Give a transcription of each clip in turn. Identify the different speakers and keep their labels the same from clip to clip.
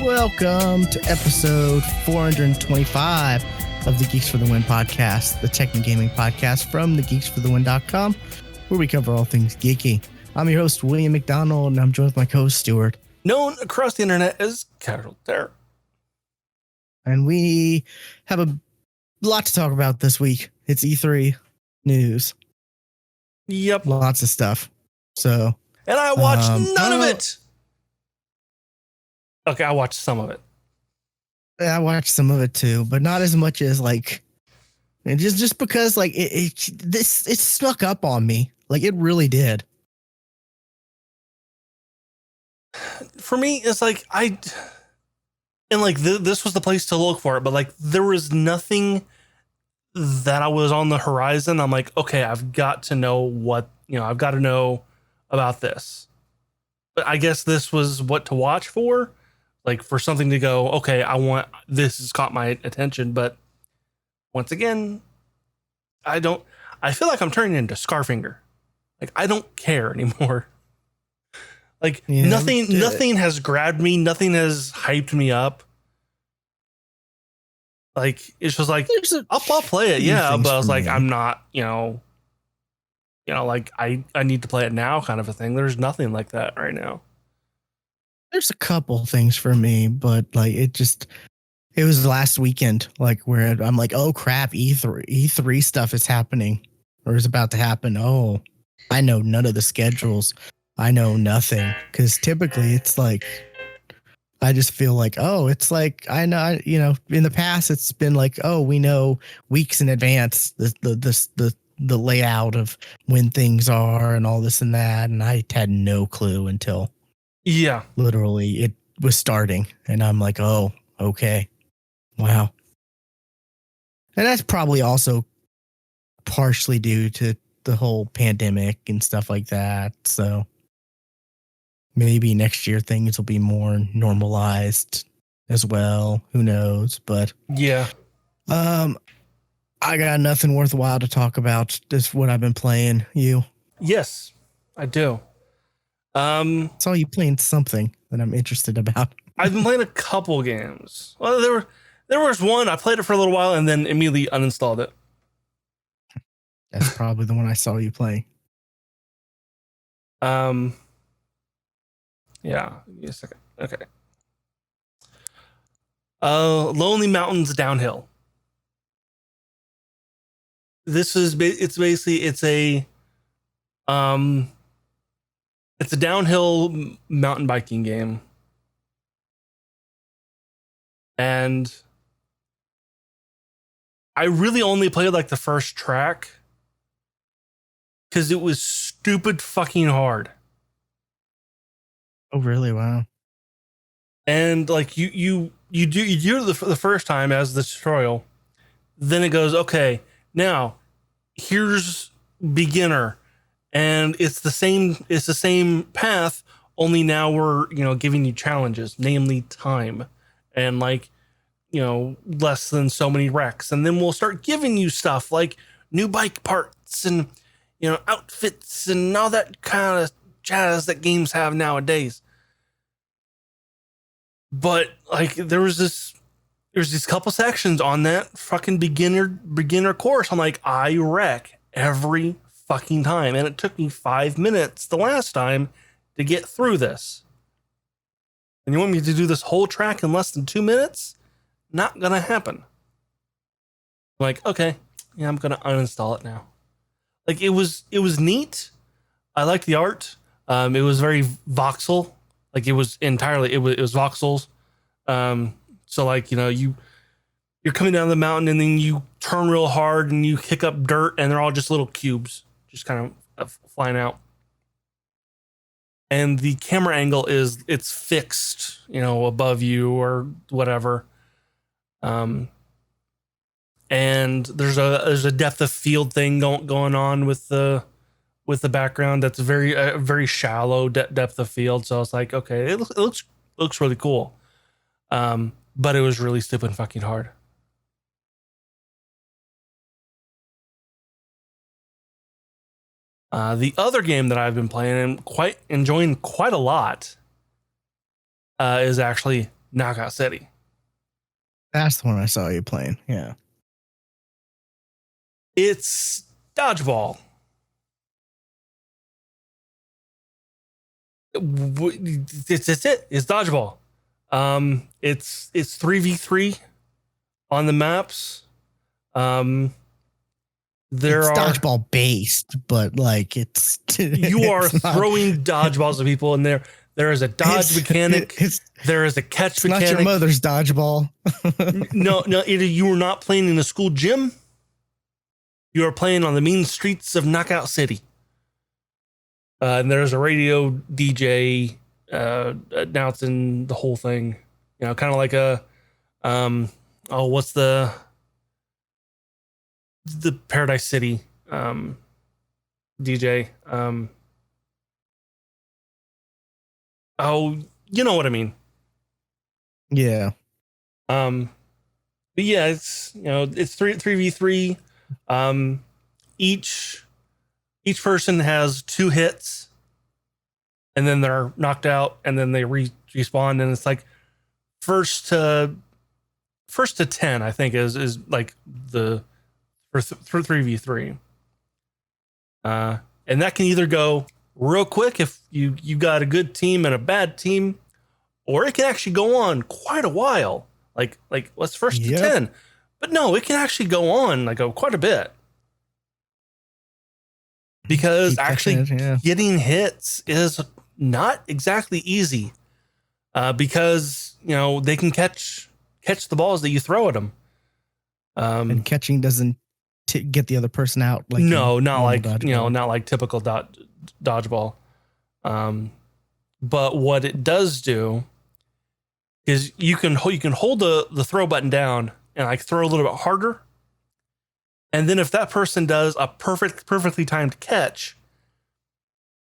Speaker 1: Welcome to episode 425 of the Geeks for the Win podcast, the tech and gaming podcast from the GeeksFTW.com, where we cover all things geeky. I'm your host, William McDonald, and I'm joined with my co-host, Stuart.
Speaker 2: Known across the internet as Casual Terror.
Speaker 1: And we have a lot to talk about this week. It's E3 news.
Speaker 2: Yep.
Speaker 1: Lots of stuff. So,
Speaker 2: and I watched none of it. Okay, I watched some of it.
Speaker 1: I watched some of it too, but not as much as like, and just because like it snuck up on me. Like it really did.
Speaker 2: For me, it's like this was the place to look for it, but like there was nothing that I was on the horizon. I'm like, okay, I've got to know I've got to know about this. But I guess this was what to watch for. Like for something to go, okay, this has caught my attention. But once again, I feel like I'm turning into Scarfinger. Like I don't care anymore. Like nothing has grabbed me. Nothing has hyped me up. Like it's just like, I'll play it. Yeah. But I was like, I'm not, like I need to play it now kind of a thing. There's nothing like that right now.
Speaker 1: There's a couple things for me, but like it was last weekend, like where I'm like, oh crap, E3 stuff is happening or is about to happen. Oh, I know none of the schedules. I know nothing because typically it's like, I just feel like, oh, it's like I know, in the past it's been like, oh, we know weeks in advance the layout of when things are and all this and that, and I had no clue until.
Speaker 2: Yeah,
Speaker 1: literally it was starting and I'm like, oh, okay. Wow. And that's probably also partially due to the whole pandemic and stuff like that. So maybe next year things will be more normalized as well. Who knows? But
Speaker 2: yeah.
Speaker 1: I got nothing worthwhile to talk about. Just what I've been playing. You?
Speaker 2: Yes, I do.
Speaker 1: Saw you playing something that I'm interested about.
Speaker 2: I've been playing a couple games. Well, there was one I played it for a little while and then immediately uninstalled it.
Speaker 1: That's probably the one I saw you playing.
Speaker 2: Yeah. Give me a second. Okay. Lonely Mountains Downhill. This is it's a downhill mountain biking game. And I really only played like the first track because it was stupid fucking hard.
Speaker 1: Oh, really? Wow.
Speaker 2: And like you do it the first time as the tutorial. Then it goes, okay, now here's beginner. And it's the same path, only now we're, giving you challenges, namely time and like, less than so many wrecks. And then we'll start giving you stuff like new bike parts and, outfits and all that kind of jazz that games have nowadays. But like there's these couple sections on that fucking beginner course. I'm like, I wreck every fucking time, and it took me 5 minutes the last time to get through this. And you want me to do this whole track in less than 2 minutes? Not gonna happen. I'm like, okay, yeah, I'm gonna uninstall it now. Like it was neat. I liked the art. It was very voxel. Like it was voxels. So like, you're coming down the mountain and then you turn real hard and you kick up dirt and they're all just little cubes just kind of flying out. And the camera angle it's fixed, above you or whatever. and there's a depth of field thing going on with the background that's very shallow depth of field. So I was like, okay, it looks really cool, but it was really stupid fucking hard. The other game that I've been playing and enjoying quite a lot is actually Knockout City.
Speaker 1: That's the one I saw you playing. Yeah.
Speaker 2: It's dodgeball. It's it. It's dodgeball. It's 3v3 on the maps. There
Speaker 1: it's
Speaker 2: are
Speaker 1: dodgeball based, but like it's
Speaker 2: you are throwing dodgeballs at people, and there is a dodge mechanic. There is a catch mechanic.
Speaker 1: Not your mother's dodgeball.
Speaker 2: no, either you are not playing in a school gym. You are playing on the mean streets of Knockout City. And there's a radio DJ announcing the whole thing. You know, kind of like a what's the Paradise City DJ. You know what I mean.
Speaker 1: Yeah.
Speaker 2: But yeah, it's it's 3v3. Each person has 2 hits, and then they're knocked out, and then they respawn, and it's like first to 10, I think is like the for 3v3. And that can either go real quick if you got a good team and a bad team, or it can actually go on quite a while. Like what's first to 10? But no, it can actually go on like quite a bit. Because actually getting hits is not exactly easy. Because they can catch the balls that you throw at them.
Speaker 1: And catching doesn't get the other person out. Like
Speaker 2: not like typical dodgeball. But what it does do is you can hold the throw button down and like throw a little bit harder. And then if that person does a perfectly timed catch,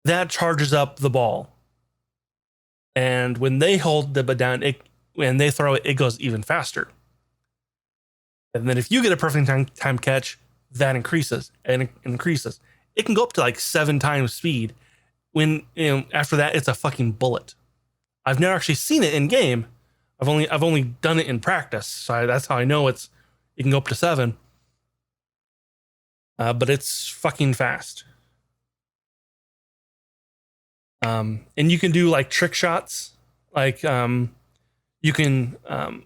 Speaker 2: that charges up the ball. And when they hold the button down, when they throw it, it goes even faster. And then if you get a perfectly timed catch, that increases and it increases. It can go up to like 7 times speed. When after that, it's a fucking bullet. I've never actually seen it in game. I've only done it in practice, so that's how I know it can go up to 7. But it's fucking fast. And you can do like trick shots, like you can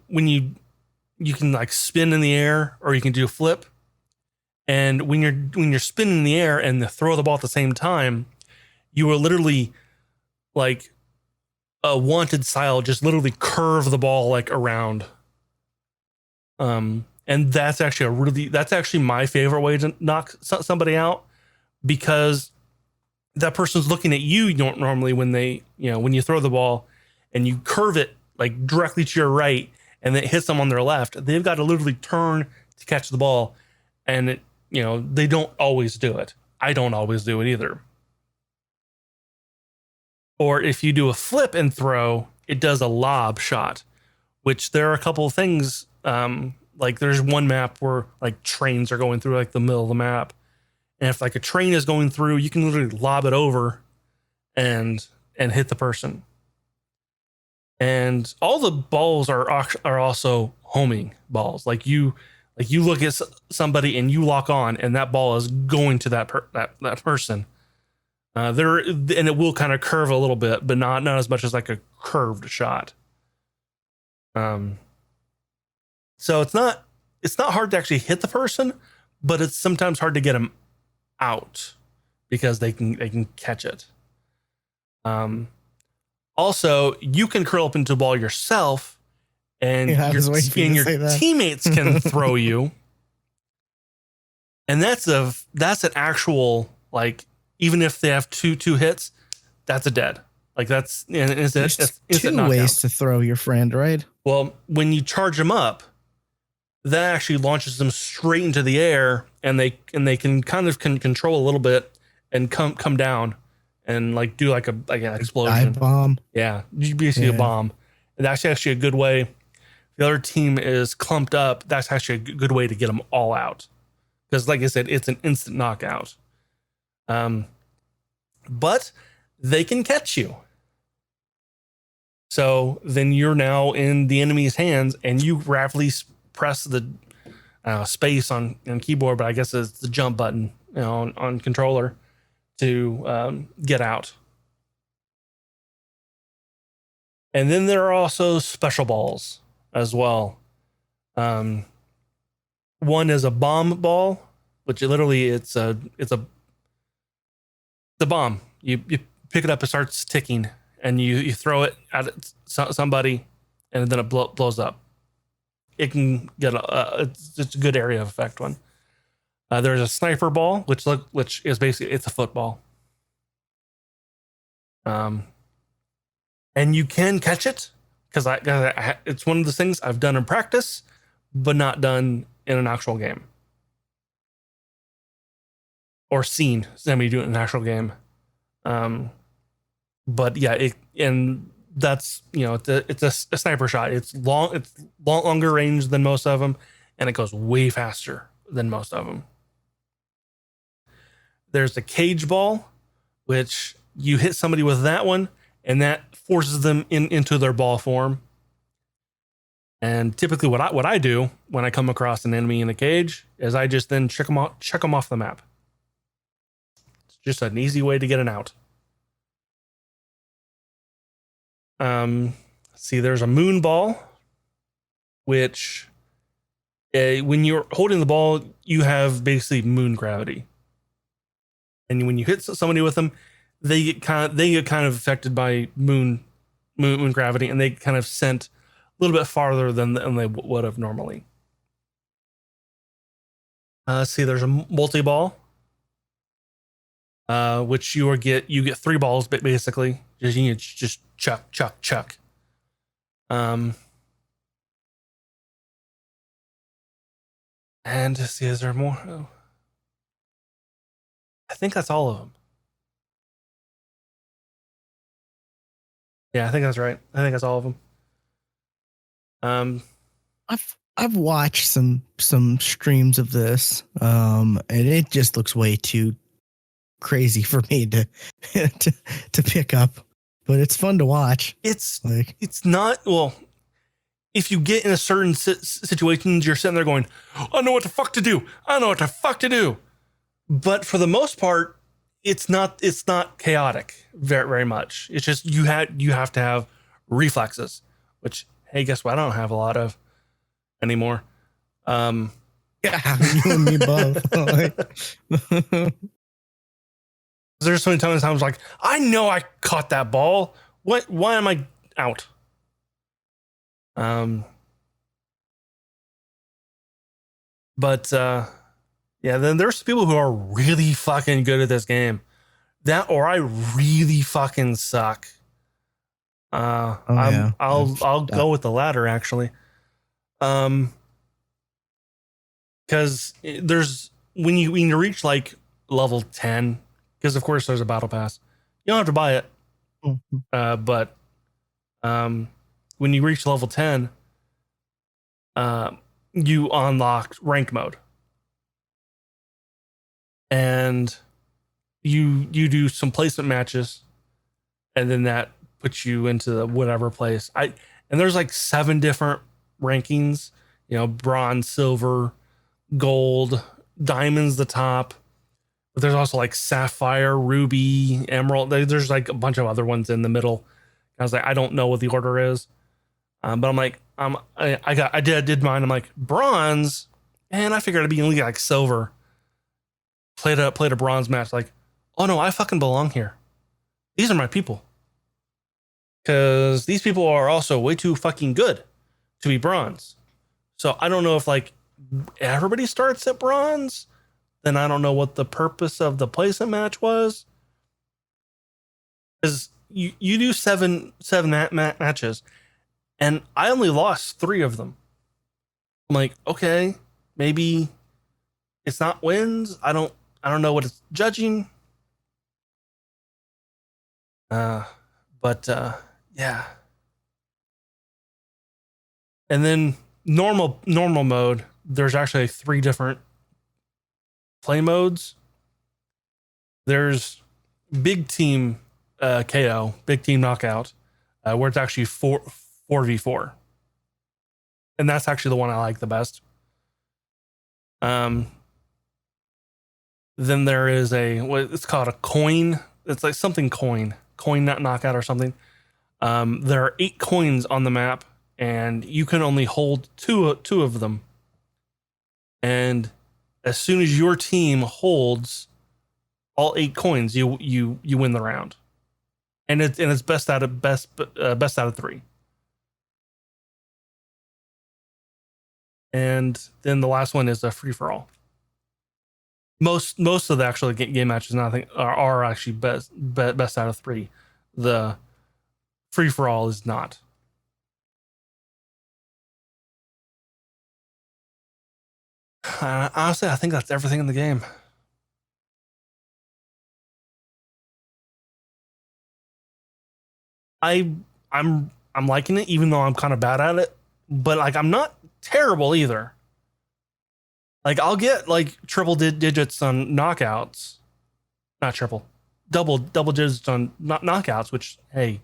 Speaker 2: when you can like spin in the air, or you can do a flip. And when you're spinning in the air and throw the ball at the same time, you will literally like a wanted style, just literally curve the ball like around. And that's actually my favorite way to knock somebody out, because that person's looking at you normally when when you throw the ball and you curve it like directly to your right and then it hits them on their left. They've got to literally turn to catch the ball, and they don't always do it. I don't always do it either. Or if you do a flip and throw, it does a lob shot, which there are a couple of things. Like there's one map where like trains are going through like the middle of the map. And if like a train is going through, you can literally lob it over and hit the person. And all the balls are also homing balls. Like you look at somebody and you lock on, and that ball is going to that person. And it will kind of curve a little bit, but not as much as like a curved shot. So it's not hard to actually hit the person, but it's sometimes hard to get them out because they can catch it. Also, you can curl up into a ball yourself, and your teammates can throw you. And that's an actual, like, even if they have two hits, that's a dead. Like that's
Speaker 1: two ways to throw your friend, right?
Speaker 2: Well, when you charge them up, that actually launches them straight into the air, and they can kind of control a little bit and come down and like do like an explosion.
Speaker 1: Dive bomb.
Speaker 2: Yeah, basically a bomb. And that's actually a good way. If the other team is clumped up, that's actually a good way to get them all out. Because like I said, it's an instant knockout. But they can catch you. So then you're now in the enemy's hands, and you rapidly press the space on keyboard, but I guess it's the jump button, on controller to get out. And then there are also special balls as well. One is a bomb ball, which literally it's a bomb. You pick it up, it starts ticking, and you throw it at somebody, and then it blows up. It can get it's a good area of effect one. There's a sniper ball, which is basically, it's a football. And you can catch it because it's one of the things I've done in practice, but not done in an actual game, or seen somebody do it in an actual game. But yeah, that's, it's a sniper shot. It's longer range than most of them, and it goes way faster than most of them. There's the cage ball, which you hit somebody with that one, and that forces them into their ball form. And typically what I do when I come across an enemy in a cage is I just then check them off the map. It's just an easy way to get an out. See, there's a moon ball, which when you're holding the ball, you have basically moon gravity. And when you hit somebody with them, they get kind of affected by moon gravity, and they kind of sent a little bit farther than they would have normally. See, there's a multi-ball, which you get 3 balls, basically. Just chuck. And see, is there more? Oh. I think that's all of them. Yeah, I think that's right. I think that's all of them.
Speaker 1: I've watched some streams of this, and it just looks way too crazy for me to to pick up, but it's fun to watch.
Speaker 2: It's not, well, if you get in a certain situations, you're sitting there going, I know what the fuck to do. But for the most part, it's not chaotic very, very much. It's just you have to have reflexes, which, hey, guess what? I don't have a lot of anymore.
Speaker 1: Yeah, you and me both.
Speaker 2: There's so many times I was like, I know I caught that ball. Why am I out? But yeah, then there's people who are really fucking good at this game. That, or I really fucking suck. I'll go with the latter, actually. Because there's when you reach like level 10, because of course there's a battle pass. You don't have to buy it. Mm-hmm. But when you reach level 10, you unlock rank mode. And you do some placement matches, and then that puts you into the whatever place. And there's like 7 different rankings, bronze, silver, gold, diamond's the top. But there's also like sapphire, ruby, emerald. There's like a bunch of other ones in the middle. I was like, I don't know what the order is. But I'm like, I did mine. I'm like, bronze, and I figured I'd be only like silver. Played a bronze match, like, oh no, I fucking belong here. These are my people. Because these people are also way too fucking good to be bronze. So I don't know if like everybody starts at bronze, then I don't know what the purpose of the placement match was. Because you do seven matches, and I only lost 3 of them. I'm like, okay, maybe it's not wins. I don't know what it's judging. Uh, but yeah. And then normal mode, there's actually 3 different play modes. There's big team KO, big team knockout, where it's actually 4v4. And that's actually the one I like the best. Then there is what it's called a coin. It's like something coin not knockout or something. There are 8 coins on the map, and you can only hold two of them. And as soon as your team holds all 8 coins, you win the round. And it's best out of 3. And then the last one is a free for all. Most of the actual game matches, I think, are actually best out of 3. The free for all is not. Honestly, I think that's everything in the game. I'm liking it, even though I'm kind of bad at it. But like, I'm not terrible either. Like, I'll get like triple digits on knockouts, not triple, double digits on knockouts. Which, hey,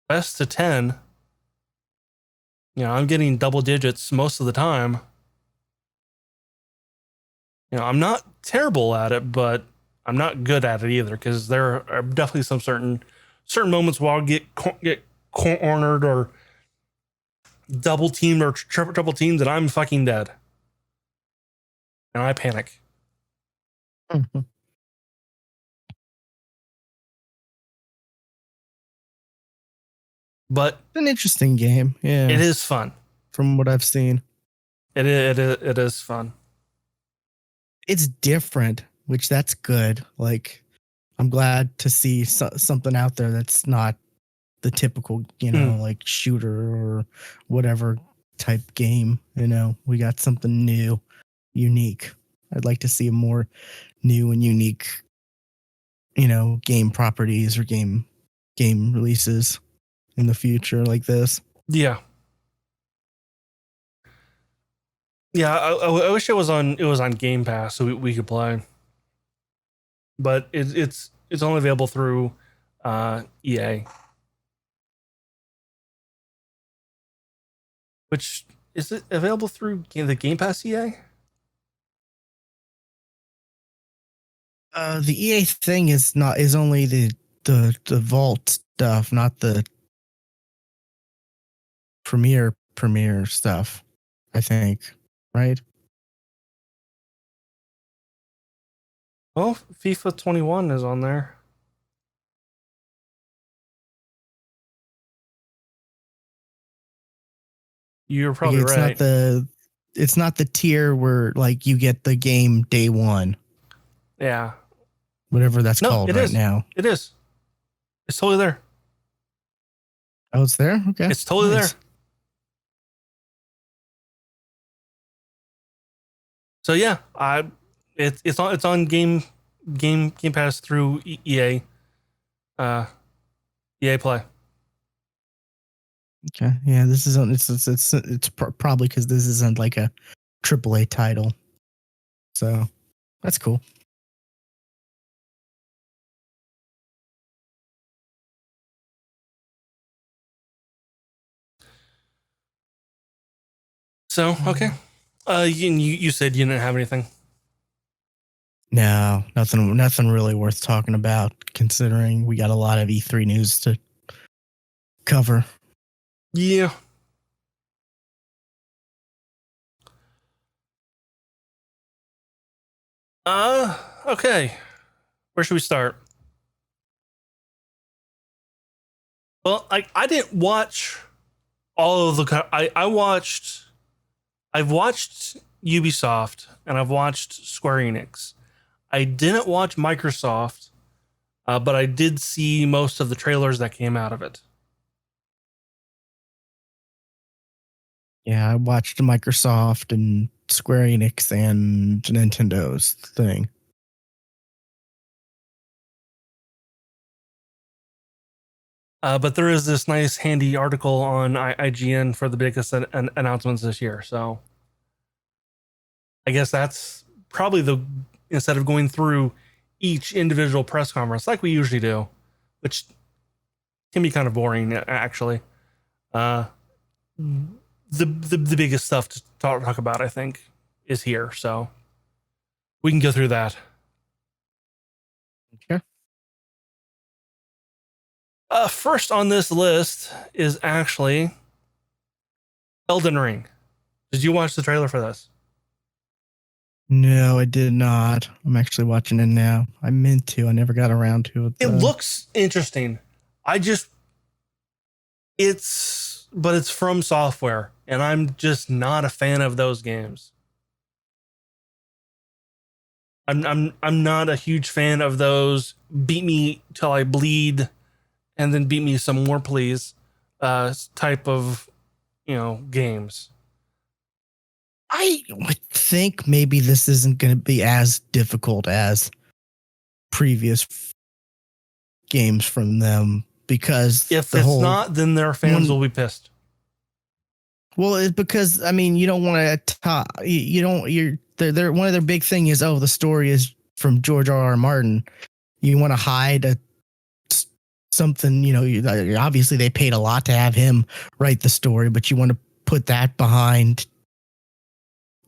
Speaker 2: best to 10. I'm getting double digits most of the time. I'm not terrible at it, but I'm not good at it either, because there are definitely some certain moments where I'll get cornered or double teamed or triple teamed, and I'm fucking dead, and I panic.
Speaker 1: Mm-hmm.
Speaker 2: But
Speaker 1: it's an interesting game. Yeah,
Speaker 2: it is fun
Speaker 1: from what I've seen.
Speaker 2: It is fun.
Speaker 1: It's different, which that's good. Like, I'm glad to see something out there that's not the typical, like shooter or whatever type game. We got something new, unique. I'd like to see more new and unique, game properties or game releases in the future like this.
Speaker 2: Yeah. I wish it was on Game Pass so we could play, but it's only available through EA, which is it available through the Game Pass EA?
Speaker 1: The EA thing is only the Vault stuff, not the Premiere stuff, I think, right?
Speaker 2: Well, FIFA 21 is on there. You're probably right.
Speaker 1: It's not the tier where like you get the game day one.
Speaker 2: Yeah.
Speaker 1: Whatever that's called right now.
Speaker 2: It is. It's totally there.
Speaker 1: Oh, it's there? Okay.
Speaker 2: It's totally there. So yeah, it's on Game Pass through EA. EA Play.
Speaker 1: Okay. Yeah, this isn't. It's probably because this isn't like a AAA title. So that's cool.
Speaker 2: So okay. You said you didn't have anything.
Speaker 1: No, nothing really worth talking about, considering we got a lot of E3 news to cover.
Speaker 2: Yeah. Okay. Where should we start? Well, I didn't watch all of the. I've watched Ubisoft and I've watched Square Enix. I didn't watch Microsoft, but I did see most of the trailers that came out of it.
Speaker 1: Yeah, I watched Microsoft and Square Enix and Nintendo's thing.
Speaker 2: But there is this nice handy article on IGN for the biggest announcements this year. So I guess that's probably instead of going through each individual press conference like we usually do, which can be kind of boring actually. The biggest stuff to talk about, I think, is here. So we can go through that.
Speaker 1: Okay.
Speaker 2: First on this list is actually Elden Ring. Did you watch the trailer for this?
Speaker 1: No, I did not. I'm actually watching it now. I meant to. I never got around to it.
Speaker 2: It looks interesting. But it's from Software, and I'm just not a fan of those games. I'm not a huge fan of those beat me till I bleed and then beat me some more please type of games.
Speaker 1: I would think maybe this isn't going to be as difficult as previous games from them, because
Speaker 2: if it's not, then their fans will be pissed.
Speaker 1: Well, it's because, I mean, you don't want to they're one of their big thing is, the story is from George R.R. Martin. You want to hide something, obviously they paid a lot to have him write the story, but you want to put that behind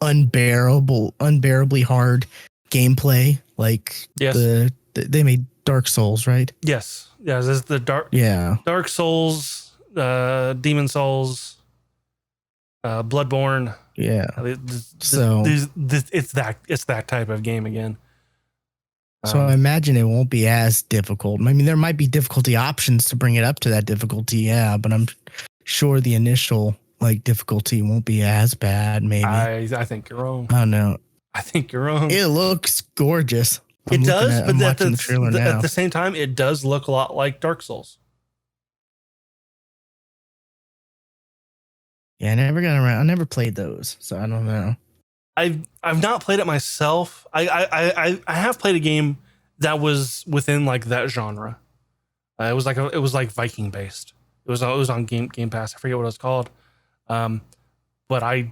Speaker 1: unbearably hard gameplay. Like,
Speaker 2: yes,
Speaker 1: they made Dark Souls, right?
Speaker 2: Yes. This is the Dark Souls, Demon Souls, Bloodborne.
Speaker 1: Yeah.
Speaker 2: It's that type of game again.
Speaker 1: So I imagine it won't be as difficult. I mean, there might be difficulty options to bring it up to that difficulty, yeah, but I'm sure the initial difficulty won't be as bad. Maybe.
Speaker 2: I think you're wrong.
Speaker 1: I don't know.
Speaker 2: I think you're wrong.
Speaker 1: It looks gorgeous.
Speaker 2: It does, but at the same time, it does look a lot like Dark Souls.
Speaker 1: Yeah, I never got around. I never played those, so I don't know.
Speaker 2: I've not played it myself. I have played a game that was within that genre. It was like Viking based. It was on Game Pass. I forget what it was called. But I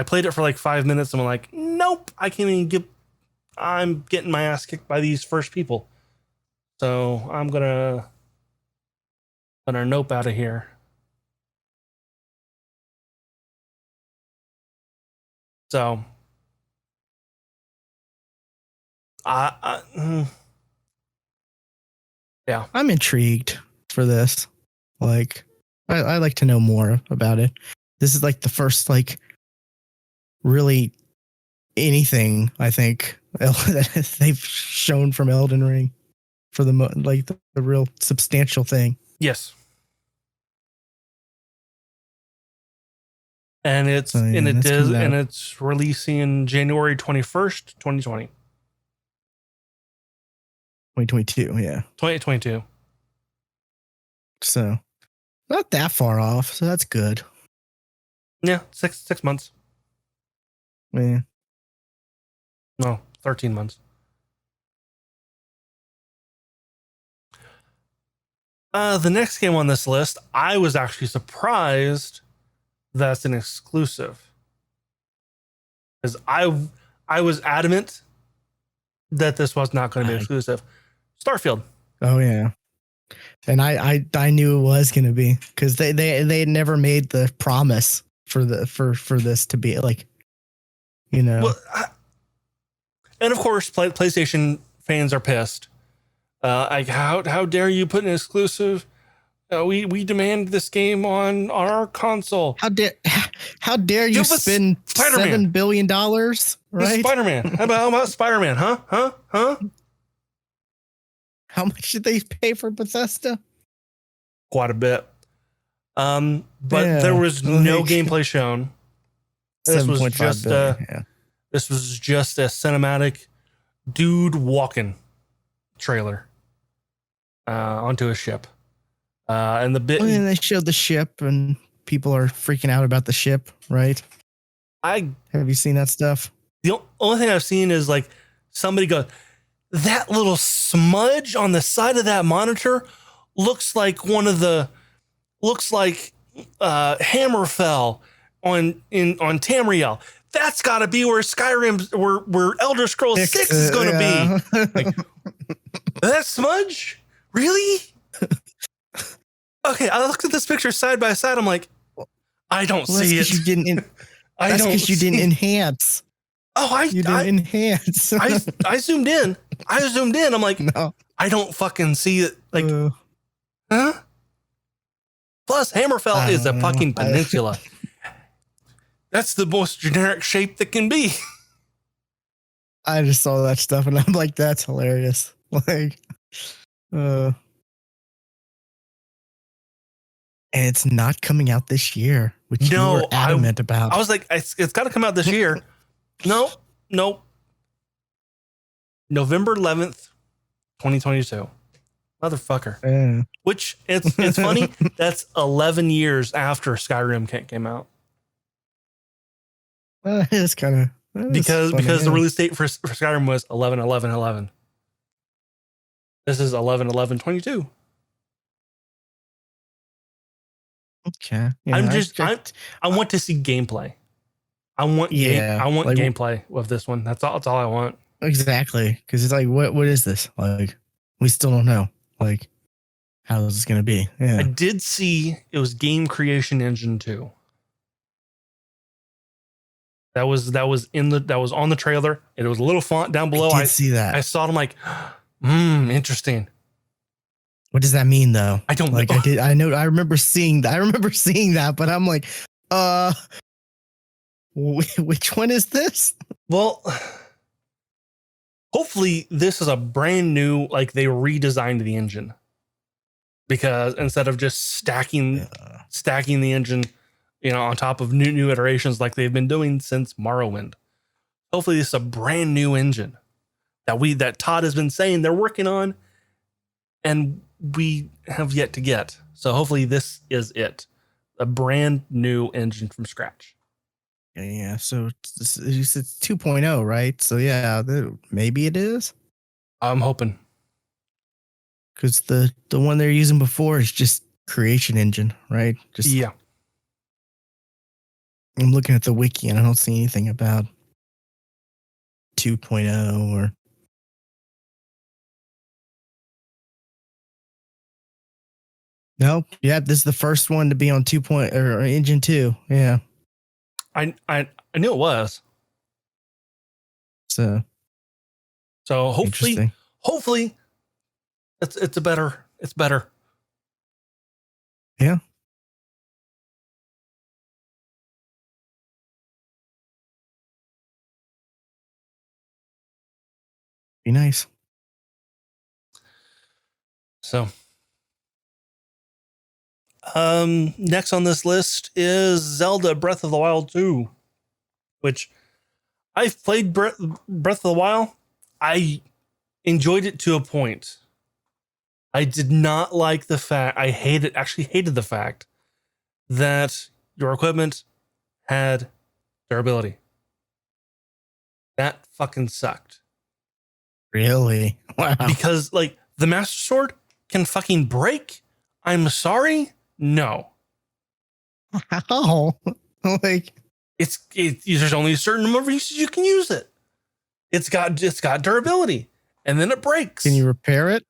Speaker 2: played it for 5 minutes and I'm like, nope, I can't even I'm getting my ass kicked by these first people. So I'm gonna nope out of here. So yeah,
Speaker 1: I'm intrigued for this. I like to know more about it. This is the first really anything I think that they've shown from Elden Ring for the real substantial thing.
Speaker 2: Yes. And it's releasing January 21st, 2020.
Speaker 1: 2022, yeah.
Speaker 2: 2022.
Speaker 1: So not that far off, so that's good.
Speaker 2: Yeah, 6 months.
Speaker 1: Yeah.
Speaker 2: No, 13 months. The next game on this list, I was actually surprised that's an exclusive, because I was adamant that this was not going to be exclusive. Starfield.
Speaker 1: Oh yeah, and I knew it was going to be, because they never made the promise for this to be Well,
Speaker 2: and of course, PlayStation fans are pissed. How dare you put an exclusive? We demand this game on our console.
Speaker 1: How dare you spend $7 billion, right?
Speaker 2: Spider-Man. How about Spider-Man? Huh?
Speaker 1: How much did they pay for Bethesda?
Speaker 2: Quite a bit. But there was no gameplay shown. This was just this was just a cinematic dude walking trailer onto a ship. And they showed the ship, and
Speaker 1: people are freaking out about the ship, right? Have you seen that stuff?
Speaker 2: The only thing I've seen is like somebody goes, that little smudge on the side of that monitor looks like Hammerfell on Tamriel. That's got to be where Skyrim, where Elder Scrolls 6 is going to be. Like, that smudge? Really? Okay, I looked at this picture side by side. I'm like, I don't see it.
Speaker 1: You didn't. That's because you didn't enhance.
Speaker 2: Oh,
Speaker 1: you didn't enhance.
Speaker 2: I zoomed in. I'm like, no. I don't fucking see it. Like, huh? Plus, Hammerfell is a fucking peninsula. That's the most generic shape that can be.
Speaker 1: I just saw that stuff and I'm like, that's hilarious. Like, and it's not coming out this year, which you were adamant about.
Speaker 2: I was like, it's got to come out this year. Nope. November 11th, 2022. Motherfucker. Which it's funny. That's 11 years after Skyrim came out.
Speaker 1: It's kind of
Speaker 2: because the release date for Skyrim was 11/11/11. This is 11/11/22.
Speaker 1: Okay.
Speaker 2: Yeah, I want to see gameplay. I want gameplay of this one. That's all I want.
Speaker 1: Exactly. Because it's like, what is this? Like, we still don't know. Like, how is this going to be? Yeah.
Speaker 2: I did see it was Game Creation Engine 2. That was on the trailer. It was a little font down below.
Speaker 1: I see that.
Speaker 2: I saw it. I'm like, interesting.
Speaker 1: What does that mean, though?
Speaker 2: I don't
Speaker 1: like.
Speaker 2: know.
Speaker 1: I remember seeing that, but I'm like, which one is this?
Speaker 2: Well, hopefully this is a brand new, like they redesigned the engine, because instead of just stacking the engine, on top of new iterations like they've been doing since Morrowind. Hopefully this is a brand new engine that Todd has been saying they're working on and we have yet to get. So hopefully this is it. A brand new engine from scratch.
Speaker 1: Yeah. So it's 2.0, right? So yeah, maybe it is.
Speaker 2: I'm hoping.
Speaker 1: Because the one they're using before is just Creation Engine, right?
Speaker 2: Yeah.
Speaker 1: I'm looking at the wiki and I don't see anything about 2.0 or. Nope. Yeah, this is the first one to be on 2.0 or Engine 2. Yeah.
Speaker 2: I knew it was.
Speaker 1: So
Speaker 2: hopefully it's better.
Speaker 1: Yeah. Be nice.
Speaker 2: So, next on this list is Zelda Breath of the Wild 2, which I've played Breath of the Wild. I enjoyed it to a point. I did not like the fact, hated the fact that your equipment had durability. That fucking sucked.
Speaker 1: Really? Wow.
Speaker 2: Because like the Master Sword can fucking break. I'm sorry. No.
Speaker 1: How? Like
Speaker 2: there's only a certain number of uses you can use it. It's got durability, and then it breaks.
Speaker 1: Can you repair it?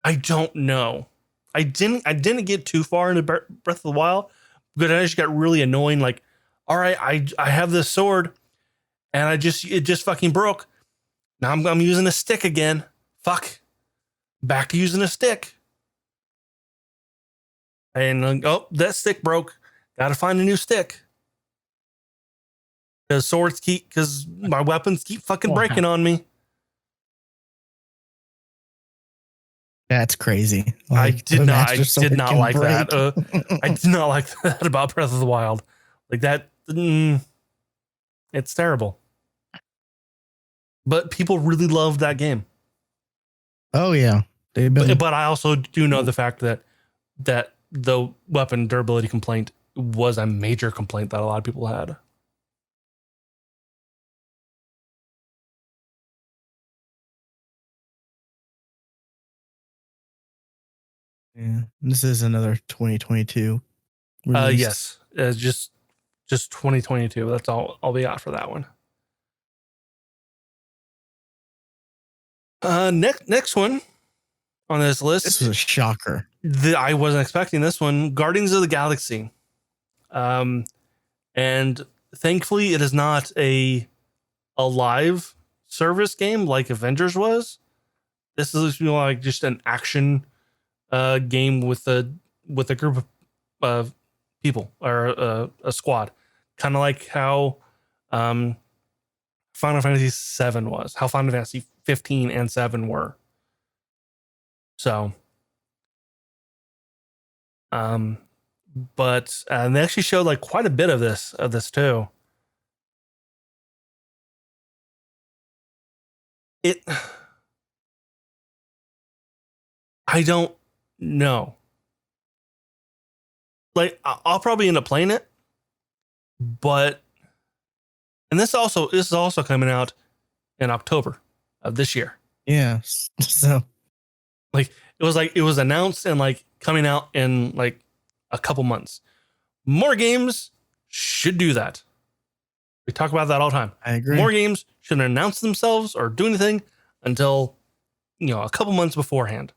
Speaker 2: I don't know. I didn't get too far into Breath of the Wild, but I just got really annoying. Like, all right, I have this sword, and it just fucking broke. Now I'm using a stick again. Fuck. Back to using a stick. And that stick broke. Got to find a new stick. Because my weapons keep fucking breaking on me.
Speaker 1: That's crazy.
Speaker 2: I did not like that. I did not like that about Breath of the Wild. Like that. It's terrible. But people really love that game.
Speaker 1: Oh yeah.
Speaker 2: But I also do know the fact that the weapon durability complaint was a major complaint that a lot of people had.
Speaker 1: Yeah, this is another 2022 release.
Speaker 2: Yes, just 2022. That's all we got for that one. Next one on this list.
Speaker 1: This was a shocker.
Speaker 2: I wasn't expecting this one. Guardians of the Galaxy. And thankfully it is not a live service game like Avengers was. This is like just an action game with a group of people or a squad, kind of like how Final Fantasy 7 was, how Final Fantasy 15 and 7 were. So but they actually showed like quite a bit of this too. I don't know. Like I'll probably end up playing it, but this is also coming out in October of this year.
Speaker 1: Yeah. So
Speaker 2: like it was announced and like coming out in like a couple months. More games should do that. We talk about that all the time.
Speaker 1: I agree.
Speaker 2: More games shouldn't announce themselves or do anything until, a couple months beforehand.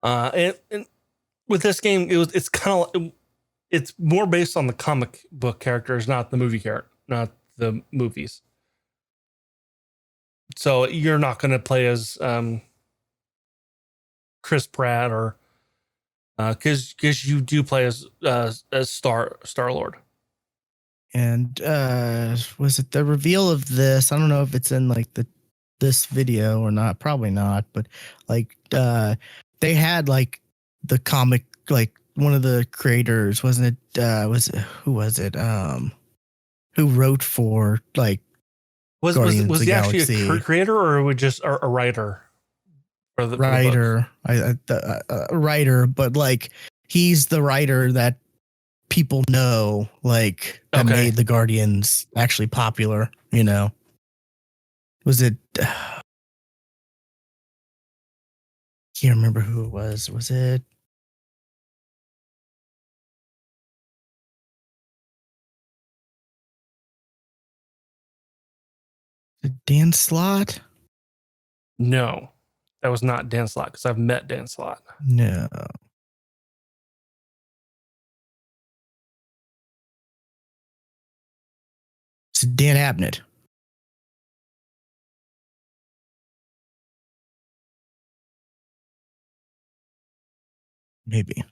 Speaker 2: And with this game, it's kind of it's more based on the comic book characters, not the movie character, not the movies. So you're not going to play as Chris Pratt or because you do play as Star-Lord.
Speaker 1: And was it the reveal of this? I don't know if it's in like this video or not. Probably not. But like they had like the comic, like one of the creators, wasn't it? Who was it? Who wrote for like
Speaker 2: was he actually a creator or was just a writer?
Speaker 1: Or the writer, writer, but like he's the writer that people know, like that made the Guardians actually popular. Was it? Can't remember who it was. Was it? Dan Slott?
Speaker 2: No, that was not Dan Slott because I've met Dan Slott.
Speaker 1: No. It's Dan Abnett. Maybe.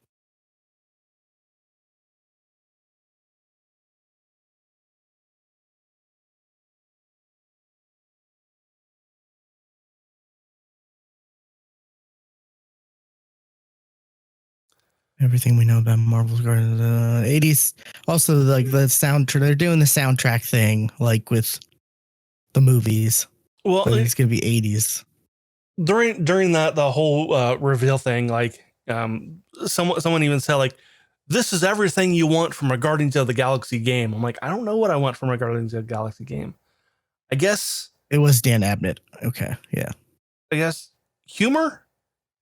Speaker 1: Everything we know about Marvel's Guardians of the 80s. Also, like the soundtrack, they're doing the soundtrack thing, like with the movies.
Speaker 2: Well,
Speaker 1: it's gonna be 80s.
Speaker 2: During the whole reveal thing, like someone even said like, this is everything you want from a Guardians of the Galaxy game. I'm like, I don't know what I want from a Guardians of the Galaxy game. I guess
Speaker 1: it was Dan Abnett. Okay, yeah.
Speaker 2: I guess humor,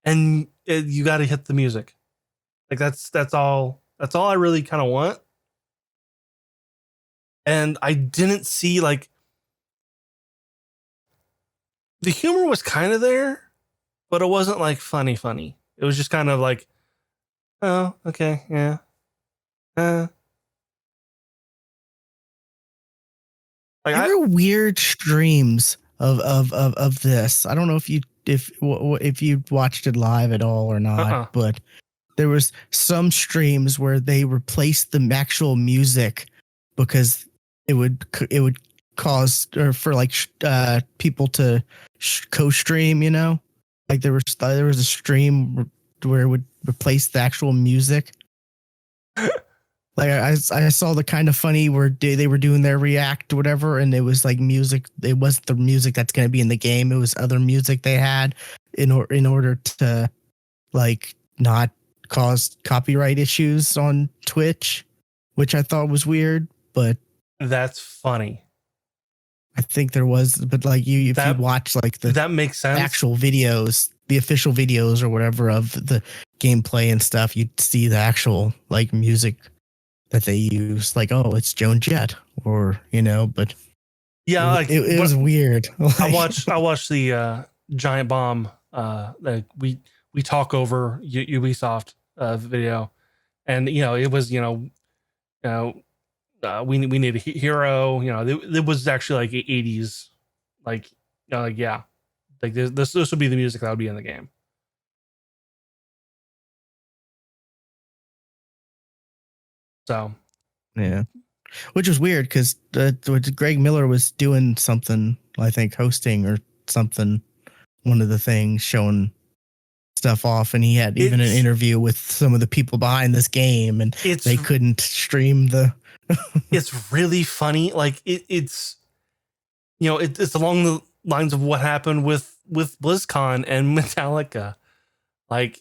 Speaker 2: and you got to hit the music. Like that's all I really kind of want. And I didn't see like the humor was kind of there, but it wasn't like funny. It was just kind of like, oh, okay, yeah. Like
Speaker 1: there were weird streams of this. I don't know if you watched it live at all or not, but there was some streams where they replaced the actual music because it would cause or for like people to co-stream, like there was a stream where it would replace the actual music. Like I saw the kind of funny where they were doing their react or whatever, and it was like music. It wasn't the music that's going to be in the game. It was other music they had in order to like not cause copyright issues on Twitch, which I thought was weird, but
Speaker 2: That's funny.
Speaker 1: I think there was, but like if you watch like
Speaker 2: that makes sense.
Speaker 1: Actual videos, the official videos or whatever of the gameplay and stuff, you'd see the actual like music that they use, like, oh, it's Joan Jett, or but
Speaker 2: yeah, like
Speaker 1: it was weird.
Speaker 2: I watched the Giant Bomb. Like we talk over Ubisoft video, and it was we need a hero. It was actually like 80s, like like yeah, like this would be the music that would be in the game. So
Speaker 1: yeah, which was weird because Greg Miller was doing something, I think hosting or something, one of the things showing stuff off, and he had even an interview with some of the people behind this game, and they couldn't stream the
Speaker 2: it's really funny. Like it's it's along the lines of what happened with BlizzCon and Metallica. Like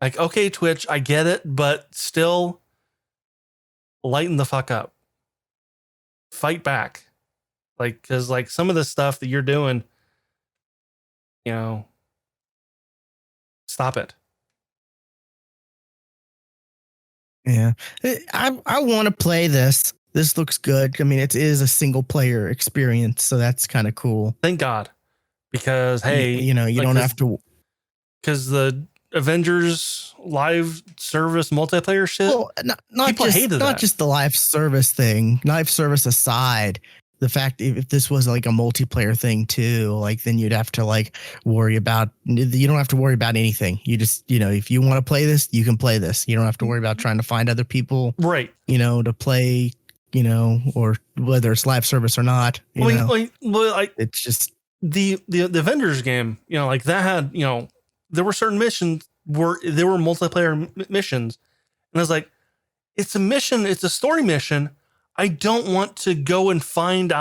Speaker 2: okay, Twitch, I get it, but still lighten the fuck up. Fight back. Like, cause like some of the stuff that you're doing, stop it.
Speaker 1: Yeah. I want to play this. This looks good. I mean, it is a single player experience, so that's kind of cool.
Speaker 2: Thank God. Because hey,
Speaker 1: you don't have to,
Speaker 2: because the Avengers live service multiplayer shit.
Speaker 1: Well, not just the live service thing. Live service aside, the fact if this was like a multiplayer thing too, like then you'd have to like worry about. You don't have to worry about anything. You just if you want to play this, you can play this. You don't have to worry about trying to find other people,
Speaker 2: right?
Speaker 1: To play, or whether it's live service or not. It's just
Speaker 2: the Avengers game. Like that had there were certain missions where there were multiplayer missions, and I was like, it's a mission, it's a story mission. I don't want to go and find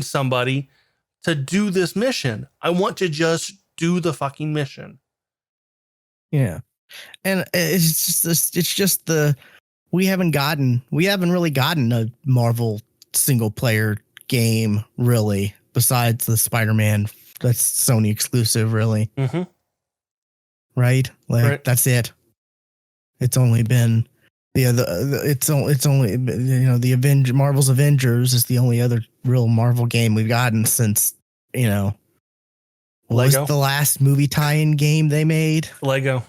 Speaker 2: somebody to do this mission. I want to just do the fucking mission.
Speaker 1: Yeah, and it's just we haven't really gotten a Marvel single player game really, besides the Spider-Man that's Sony exclusive, really.
Speaker 2: Mm-hmm.
Speaker 1: Right? Like that's it. It's only been it's only the Marvel's Avengers is the only other real Marvel game we've gotten since what was the last movie tie-in game they made?
Speaker 2: Lego.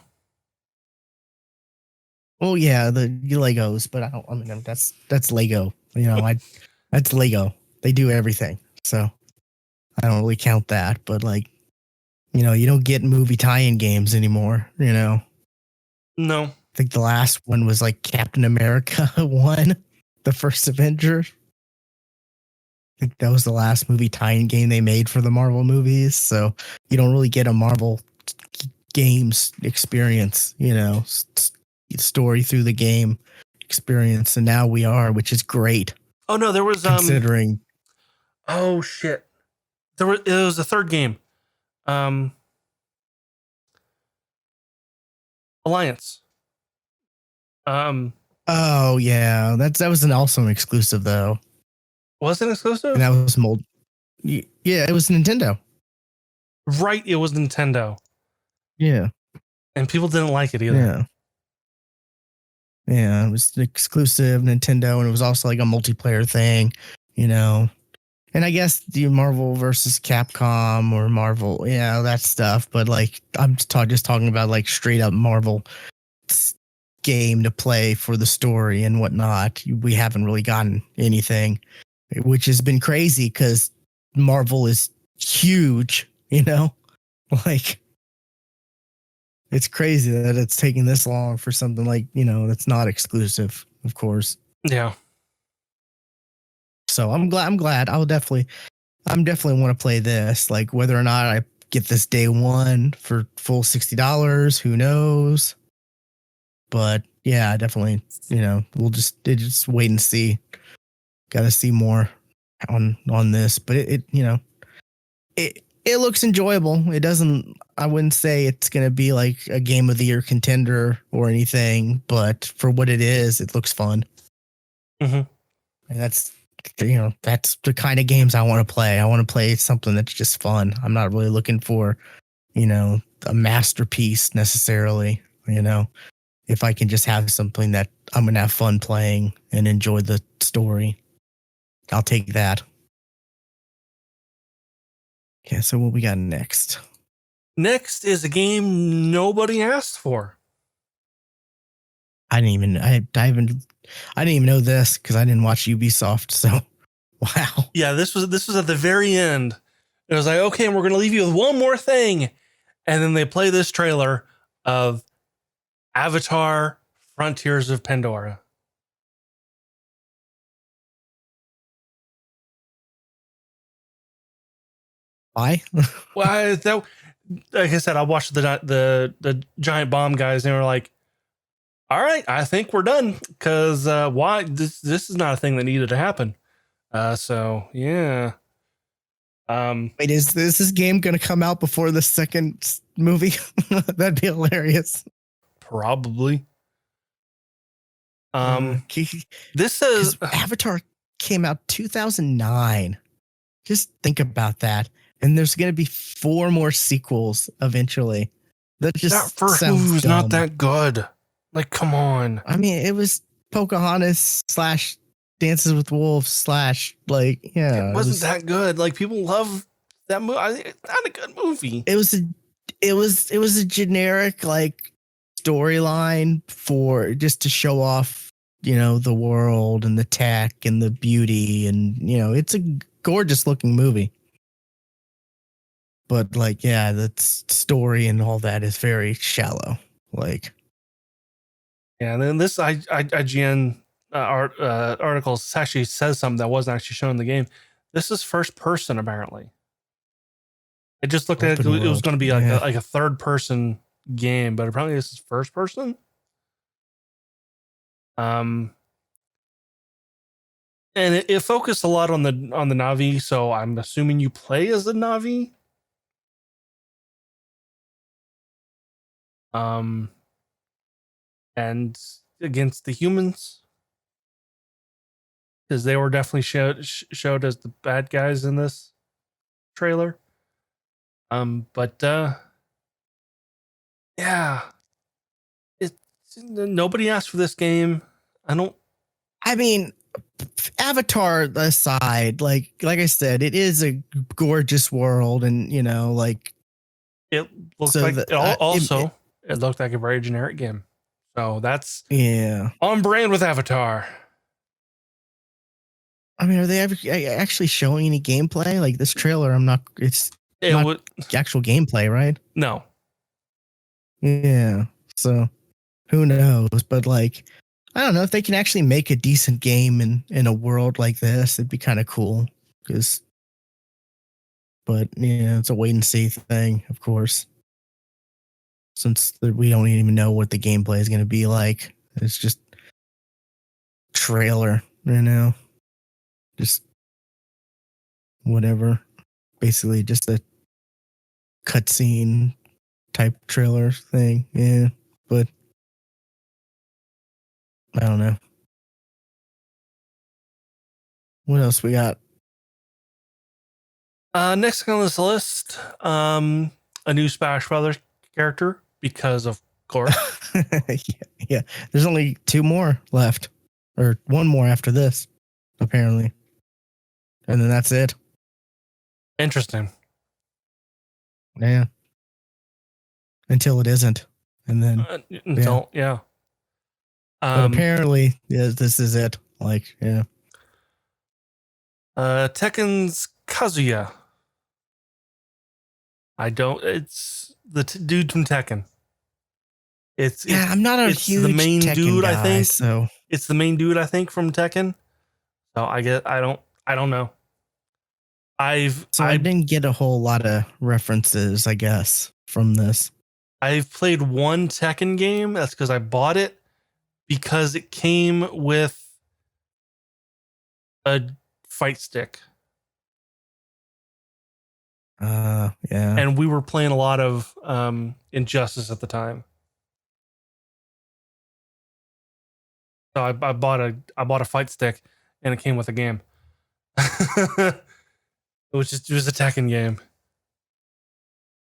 Speaker 1: Oh yeah, the Legos, but I mean that's Lego. That's Lego. They do everything, so I don't really count that. But like, you don't get movie tie-in games anymore.
Speaker 2: No.
Speaker 1: I think the last one was like Captain America 1, the first Avenger. I think that was the last movie tie-in game they made for the Marvel movies. So you don't really get a Marvel games experience, story through the game experience. And now we are, which is great.
Speaker 2: Oh no, there was
Speaker 1: considering.
Speaker 2: Oh shit. It was the third game. Alliance.
Speaker 1: Oh yeah, that was an awesome exclusive though.
Speaker 2: Was it exclusive?
Speaker 1: And that was Yeah, it was Nintendo.
Speaker 2: Right, it was Nintendo.
Speaker 1: Yeah,
Speaker 2: and people didn't like it either.
Speaker 1: Yeah, it was exclusive Nintendo, and it was also like a multiplayer thing, And I guess the Marvel versus Capcom or Marvel, that stuff. But like, I'm just talking about like straight up Marvel game to play for the story and whatnot. We haven't really gotten anything, which has been crazy because Marvel is huge, like it's crazy that it's taking this long for something like, that's not exclusive, of course.
Speaker 2: Yeah.
Speaker 1: So I'm glad. I'm definitely want to play this. Like whether or not I get this day one for full $60, who knows? But yeah, definitely, we'll just wait and see. Got to see more on this, but it it looks enjoyable. It doesn't. I wouldn't say it's gonna be like a game of the year contender or anything, but for what it is, it looks fun.
Speaker 2: Mm-hmm.
Speaker 1: And that's the kind of games I want to play. I want to play something that's just fun. I'm not really looking for, a masterpiece necessarily. If I can just have something that I'm gonna have fun playing and enjoy the story, I'll take that. Okay, so what we got next?
Speaker 2: Next is a game nobody asked for.
Speaker 1: I didn't even know this because I didn't watch Ubisoft. So, wow.
Speaker 2: Yeah, this was at the very end. It was like, okay, we're gonna leave you with one more thing, and then they play this trailer of Avatar: Frontiers of Pandora.
Speaker 1: Why?
Speaker 2: Well, like I said, I watched the giant bomb guys, and they were like, "All right, I think we're done." Because why? This is not a thing that needed to happen. So yeah.
Speaker 1: Wait, is this game going to come out before the second movie? That'd be hilarious.
Speaker 2: Probably.
Speaker 1: Because
Speaker 2: This says
Speaker 1: Avatar came out 2009. Just think about that. And there's going to be 4 more sequels eventually. That just
Speaker 2: that for
Speaker 1: sounds
Speaker 2: who's
Speaker 1: dumb.
Speaker 2: not that good. Like, come on.
Speaker 1: I mean, it was Pocahontas / Dances with Wolves / like, yeah.
Speaker 2: It wasn't that good. Like, people love that movie. It's not a good movie.
Speaker 1: It was a generic like storyline for just to show off, the world and the tech and the beauty, and it's a gorgeous looking movie. But like, yeah, the story and all that is very shallow. Like,
Speaker 2: Yeah, and then this IGN article actually says something that wasn't actually shown in the game. This is first person, apparently. It just looked like it was going to be like a third person game, but apparently this is first person. And it focused a lot on the Na'vi, so I'm assuming you play as the Na'vi. And against the humans, because they were definitely showed as the bad guys in this trailer. But yeah, it's nobody asked for this game.
Speaker 1: I mean, Avatar aside, like I said, it is a gorgeous world, and like
Speaker 2: it looks
Speaker 1: so
Speaker 2: like
Speaker 1: the,
Speaker 2: it looked like a very generic game. So that's
Speaker 1: yeah
Speaker 2: on brand with Avatar.
Speaker 1: I mean, are they ever actually showing any gameplay? Like this trailer, it's not actual gameplay, right?
Speaker 2: No.
Speaker 1: Yeah. So who knows? But like, I don't know if they can actually make a decent game in a world like this. It'd be kind of cool. But yeah, it's a wait and see thing, of course. Since we don't even know what the gameplay is going to be like, it's just trailer, just whatever. Basically, just a cutscene type trailer thing. Yeah, but I don't know. What else we got?
Speaker 2: Next on this list, a new Smash Brothers character, because of course.
Speaker 1: yeah. There's only 2 more left, or 1 more after this, apparently, and then that's it.
Speaker 2: Interesting.
Speaker 1: Yeah. Until it isn't, and then
Speaker 2: yeah.
Speaker 1: But apparently, yeah, this is it. Like, yeah.
Speaker 2: Tekken's Kazuya. It's the dude from Tekken.
Speaker 1: I'm not a huge
Speaker 2: the main
Speaker 1: Tekken
Speaker 2: dude,
Speaker 1: guy,
Speaker 2: I think.
Speaker 1: So
Speaker 2: it's the main dude, I think, from Tekken. So I don't know. I
Speaker 1: didn't get a whole lot of references, I guess, from this.
Speaker 2: I've played one Tekken game. That's because I bought it because it came with a fight stick.
Speaker 1: Yeah.
Speaker 2: And we were playing a lot of Injustice at the time. So I bought a fight stick, and it came with a game. It was a Tekken game.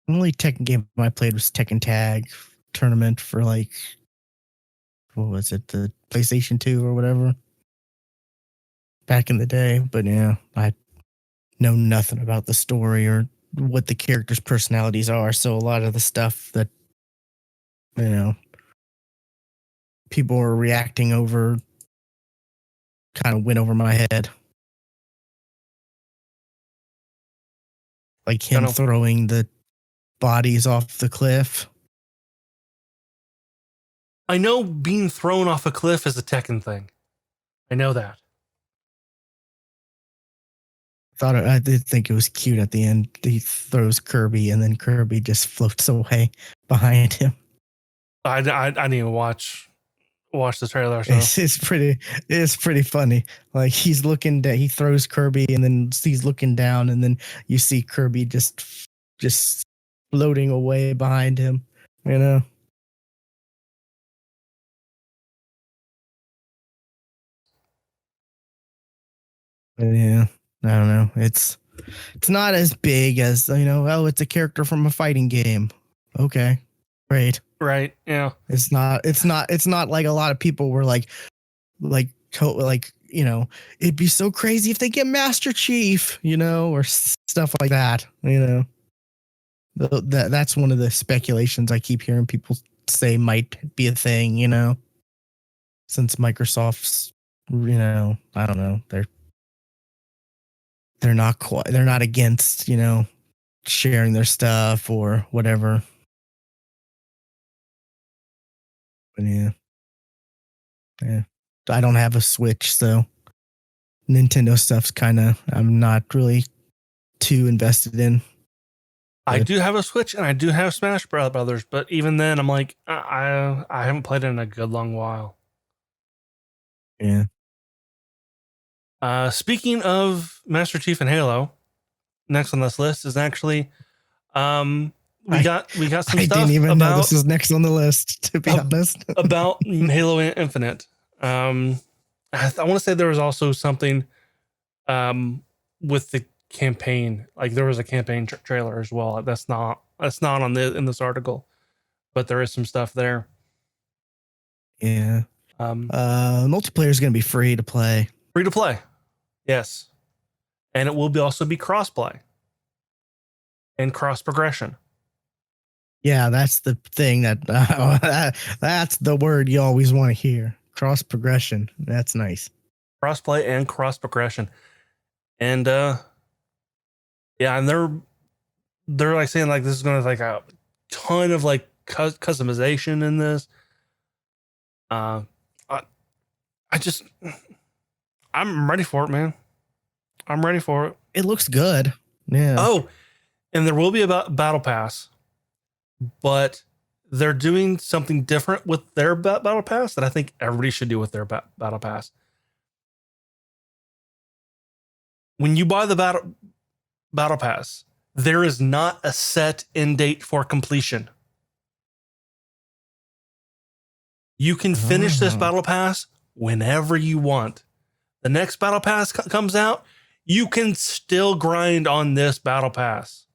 Speaker 1: The only Tekken game I played was Tekken Tag Tournament for like, what was it, the PlayStation 2 or whatever, back in the day. But yeah, I know nothing about the story or what the characters' personalities are. So a lot of the stuff that, you know, people were reacting over kind of went over my head. Like him throwing the bodies off the cliff.
Speaker 2: I know being thrown off a cliff is a Tekken thing. I know that.
Speaker 1: I did think it was cute at the end. He throws Kirby, and then Kirby just floats away behind him.
Speaker 2: I didn't even watch the trailer. So
Speaker 1: it's pretty funny. Like he's looking down, he throws Kirby, and then he's looking down, and then you see Kirby just floating away behind him. You know. But yeah, I don't know. It's not as big as, you know. Oh, it's a character from a fighting game. Okay, great.
Speaker 2: Right. Yeah.
Speaker 1: It's not like a lot of people were like, you know, it'd be so crazy if they get Master Chief, you know, or stuff like that. You know, that's one of the speculations I keep hearing people say might be a thing. You know, since Microsoft's, you know, I don't know, they're not against, you know, sharing their stuff or whatever. But yeah. I don't have a Switch, so Nintendo stuff's I'm not really too invested in.
Speaker 2: I do have a Switch and I do have Smash Brothers, but even then, I'm like, I haven't played it in a good long while.
Speaker 1: Yeah.
Speaker 2: Speaking of Master Chief and Halo, next on this list is actually, we got some
Speaker 1: I
Speaker 2: stuff.
Speaker 1: didn't even know this is next on the list, to be honest.
Speaker 2: About Halo Infinite. I want to say there was also something, with the campaign. Like there was a campaign trailer as well. That's not on in this article, but there is some stuff there.
Speaker 1: Yeah. Multiplayer is going to be free to play.
Speaker 2: Free to play. Yes. And it will also be cross-play and cross progression.
Speaker 1: Yeah, that's the thing that's the word you always want to hear. Cross progression. That's nice.
Speaker 2: Cross-play and cross progression. And yeah, and they're like saying like this is going to like a ton of like customization in this. I'm ready for it, man. I'm ready for it.
Speaker 1: It looks good. Yeah.
Speaker 2: Oh, and there will be a battle pass, but they're doing something different with their battle pass that I think everybody should do with their battle pass. When you buy the battle pass, there is not a set end date for completion. You can finish this battle pass whenever you want. The next battle pass comes out, you can still grind on this battle pass.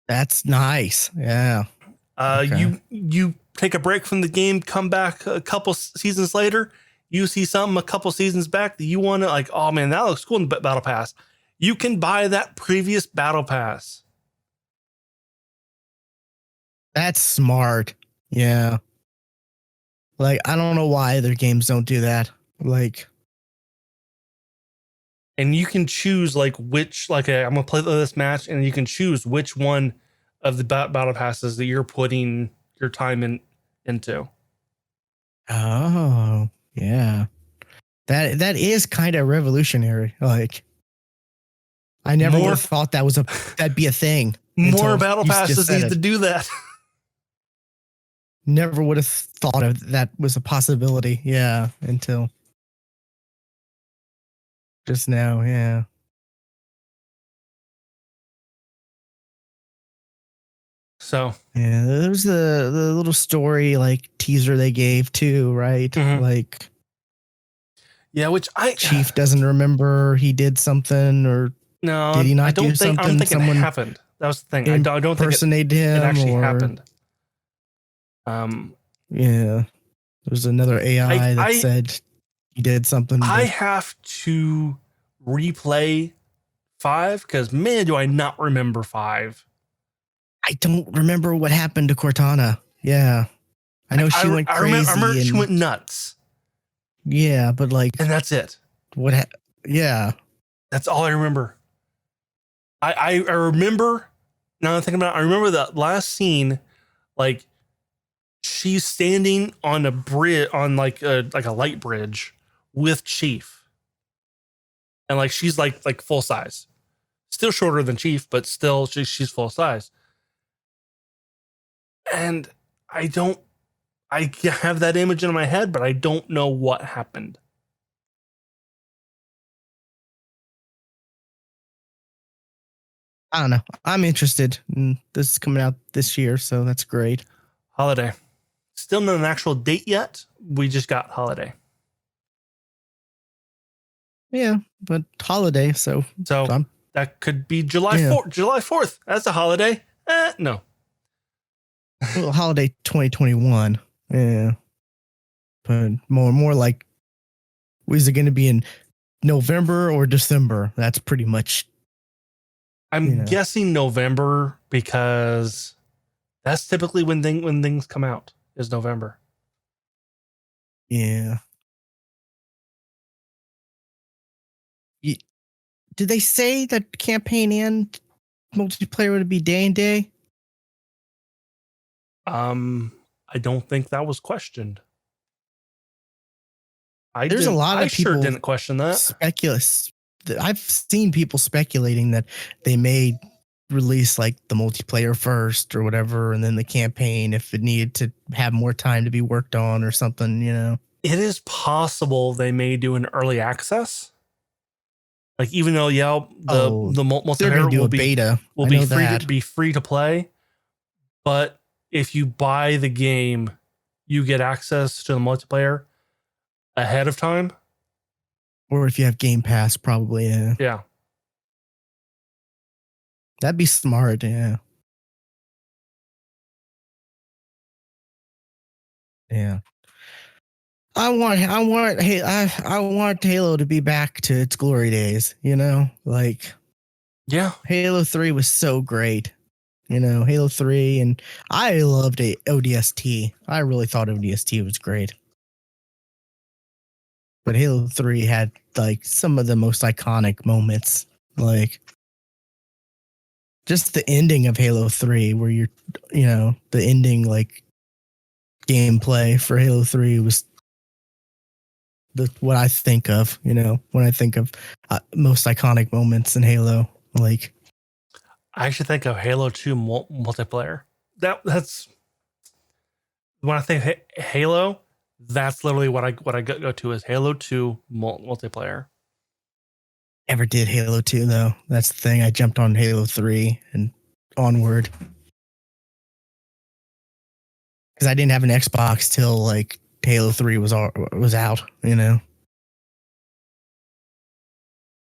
Speaker 1: That's nice. Yeah.
Speaker 2: Okay. You take a break from the game, come back a couple seasons later, you see something a couple seasons back that you want to like, oh man, that looks cool in the battle pass. You can buy that previous battle pass.
Speaker 1: That's smart. Yeah. Like, I don't know why other games don't do that. Like,
Speaker 2: and you can choose like which, like I'm gonna play this match, and you can choose which one of the battle passes that you're putting your time into.
Speaker 1: Oh, yeah. That is kind of revolutionary. Like, I never would have thought that'd be a thing.
Speaker 2: More battle passes need to do that.
Speaker 1: Never would have thought of that was a possibility. Yeah, until just now. Yeah.
Speaker 2: So
Speaker 1: Yeah, there was the little story like teaser they gave too, right?
Speaker 2: Mhm.
Speaker 1: Like
Speaker 2: yeah, which
Speaker 1: Chief doesn't remember he did something, or
Speaker 2: no,
Speaker 1: did he
Speaker 2: I
Speaker 1: not do
Speaker 2: don't think
Speaker 1: something?
Speaker 2: it
Speaker 1: Someone
Speaker 2: happened. That was the thing. I don't think
Speaker 1: impersonated
Speaker 2: it
Speaker 1: him,
Speaker 2: actually
Speaker 1: or
Speaker 2: happened. Um,
Speaker 1: yeah, there's another AI that
Speaker 2: I
Speaker 1: said he did something,
Speaker 2: I
Speaker 1: but
Speaker 2: have to replay 5 because man, do I not remember 5.
Speaker 1: I don't remember what happened to Cortana. Yeah, I know she went
Speaker 2: I remember
Speaker 1: crazy
Speaker 2: she
Speaker 1: and
Speaker 2: went nuts,
Speaker 1: yeah, but
Speaker 2: and
Speaker 1: like
Speaker 2: that's it.
Speaker 1: what? Yeah,
Speaker 2: That's all I remember. I remember now. I'm thinking about. I remember that last scene, like she's standing on a bridge, on like a light bridge with Chief, and like she's like full size, still shorter than Chief, but still she's full size. And I don't. I have that image in my head, but I don't know what happened.
Speaker 1: I don't know. I'm interested. This is coming out this year, so that's great.
Speaker 2: Holiday. Still not an actual date yet. We just got holiday.
Speaker 1: Yeah, but holiday, so
Speaker 2: So
Speaker 1: I'm
Speaker 2: that could be July
Speaker 1: yeah.
Speaker 2: 4th. July 4th. That's a holiday. No.
Speaker 1: Well, holiday 2021. Yeah, but more like, is it going to be in November or December? That's pretty much,
Speaker 2: I'm guessing November because that's typically when things come out is November.
Speaker 1: yeah. Did they say that campaign and multiplayer would be day and day?
Speaker 2: I don't think that was questioned.
Speaker 1: There's a lot
Speaker 2: I
Speaker 1: of
Speaker 2: sure
Speaker 1: people
Speaker 2: didn't question that.
Speaker 1: speculous. I've seen people speculating that they may release like the multiplayer first or whatever, and then the campaign if it needed to have more time to be worked on or something.
Speaker 2: It is possible they may do an early access. Like even though
Speaker 1: Oh,
Speaker 2: the
Speaker 1: they're gonna
Speaker 2: multiplayer
Speaker 1: do a beta.
Speaker 2: will
Speaker 1: I
Speaker 2: be
Speaker 1: know that.
Speaker 2: free to play, but if you buy the game, you get access to the multiplayer ahead of time.
Speaker 1: Or if you have Game Pass, probably. Yeah,
Speaker 2: Yeah.
Speaker 1: that'd be smart. Yeah, yeah. I want Halo to be back to its glory days. Like
Speaker 2: Yeah.
Speaker 1: Halo 3 was so great. Halo 3, and I loved ODST. I really thought ODST was great. But Halo 3 had like some of the most iconic moments. Like just the ending of Halo 3 where the ending like gameplay for Halo 3 was what I think of, when I think of most iconic moments in Halo. Like,
Speaker 2: I actually think of Halo 2 multiplayer. That's when I think Halo, that's literally what I go to is Halo 2 multiplayer.
Speaker 1: never did Halo 2 though. That's the thing. I jumped on Halo 3 and onward because I didn't have an Xbox till like Halo 3 was out.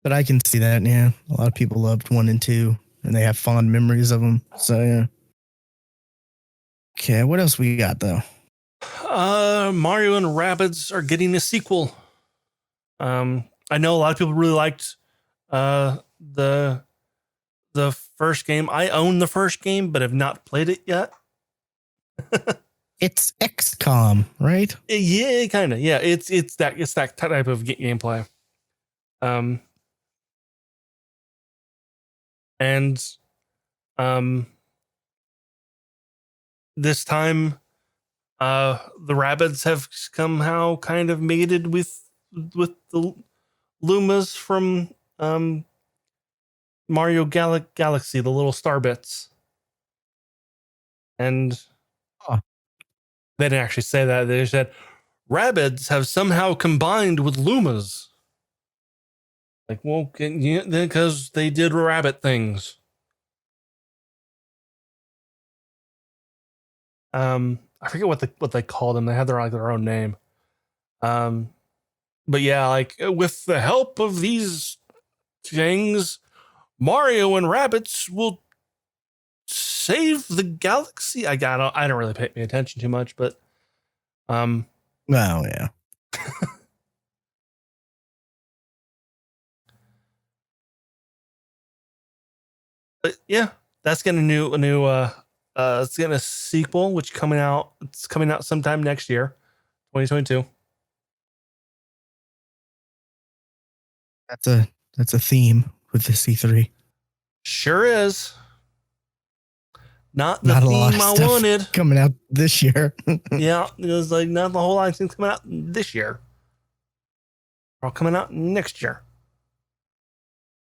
Speaker 1: But I can see that. Yeah, a lot of people loved 1 and 2, and they have fond memories of them. So yeah. Okay, what else we got though?
Speaker 2: Mario and Rabbids are getting a sequel. I know a lot of people really liked the first game. I own the first game, but have not played it yet.
Speaker 1: It's XCOM, right?
Speaker 2: Yeah, kind of. Yeah, it's that type of gameplay. Um, and this time, the Rabbids have somehow kind of mated with the Lumas from Mario Galaxy, the little star bits. And they didn't actually say that. They said Rabbids have somehow combined with Lumas. Like, well, because they did rabbit things. I forget what they called them. They had their own name. But yeah, like with the help of these things, Mario and rabbits will save the galaxy. I don't really pay attention too much, but
Speaker 1: Oh yeah.
Speaker 2: but yeah, that's getting a new it's getting a sequel it's coming out sometime next year, 2022.
Speaker 1: That's a theme with the C3.
Speaker 2: Sure is. Not the
Speaker 1: Not a lot
Speaker 2: theme
Speaker 1: of
Speaker 2: I
Speaker 1: stuff
Speaker 2: wanted.
Speaker 1: coming out this year.
Speaker 2: Yeah, it was like not the whole lot of things coming out this year. All coming out next year.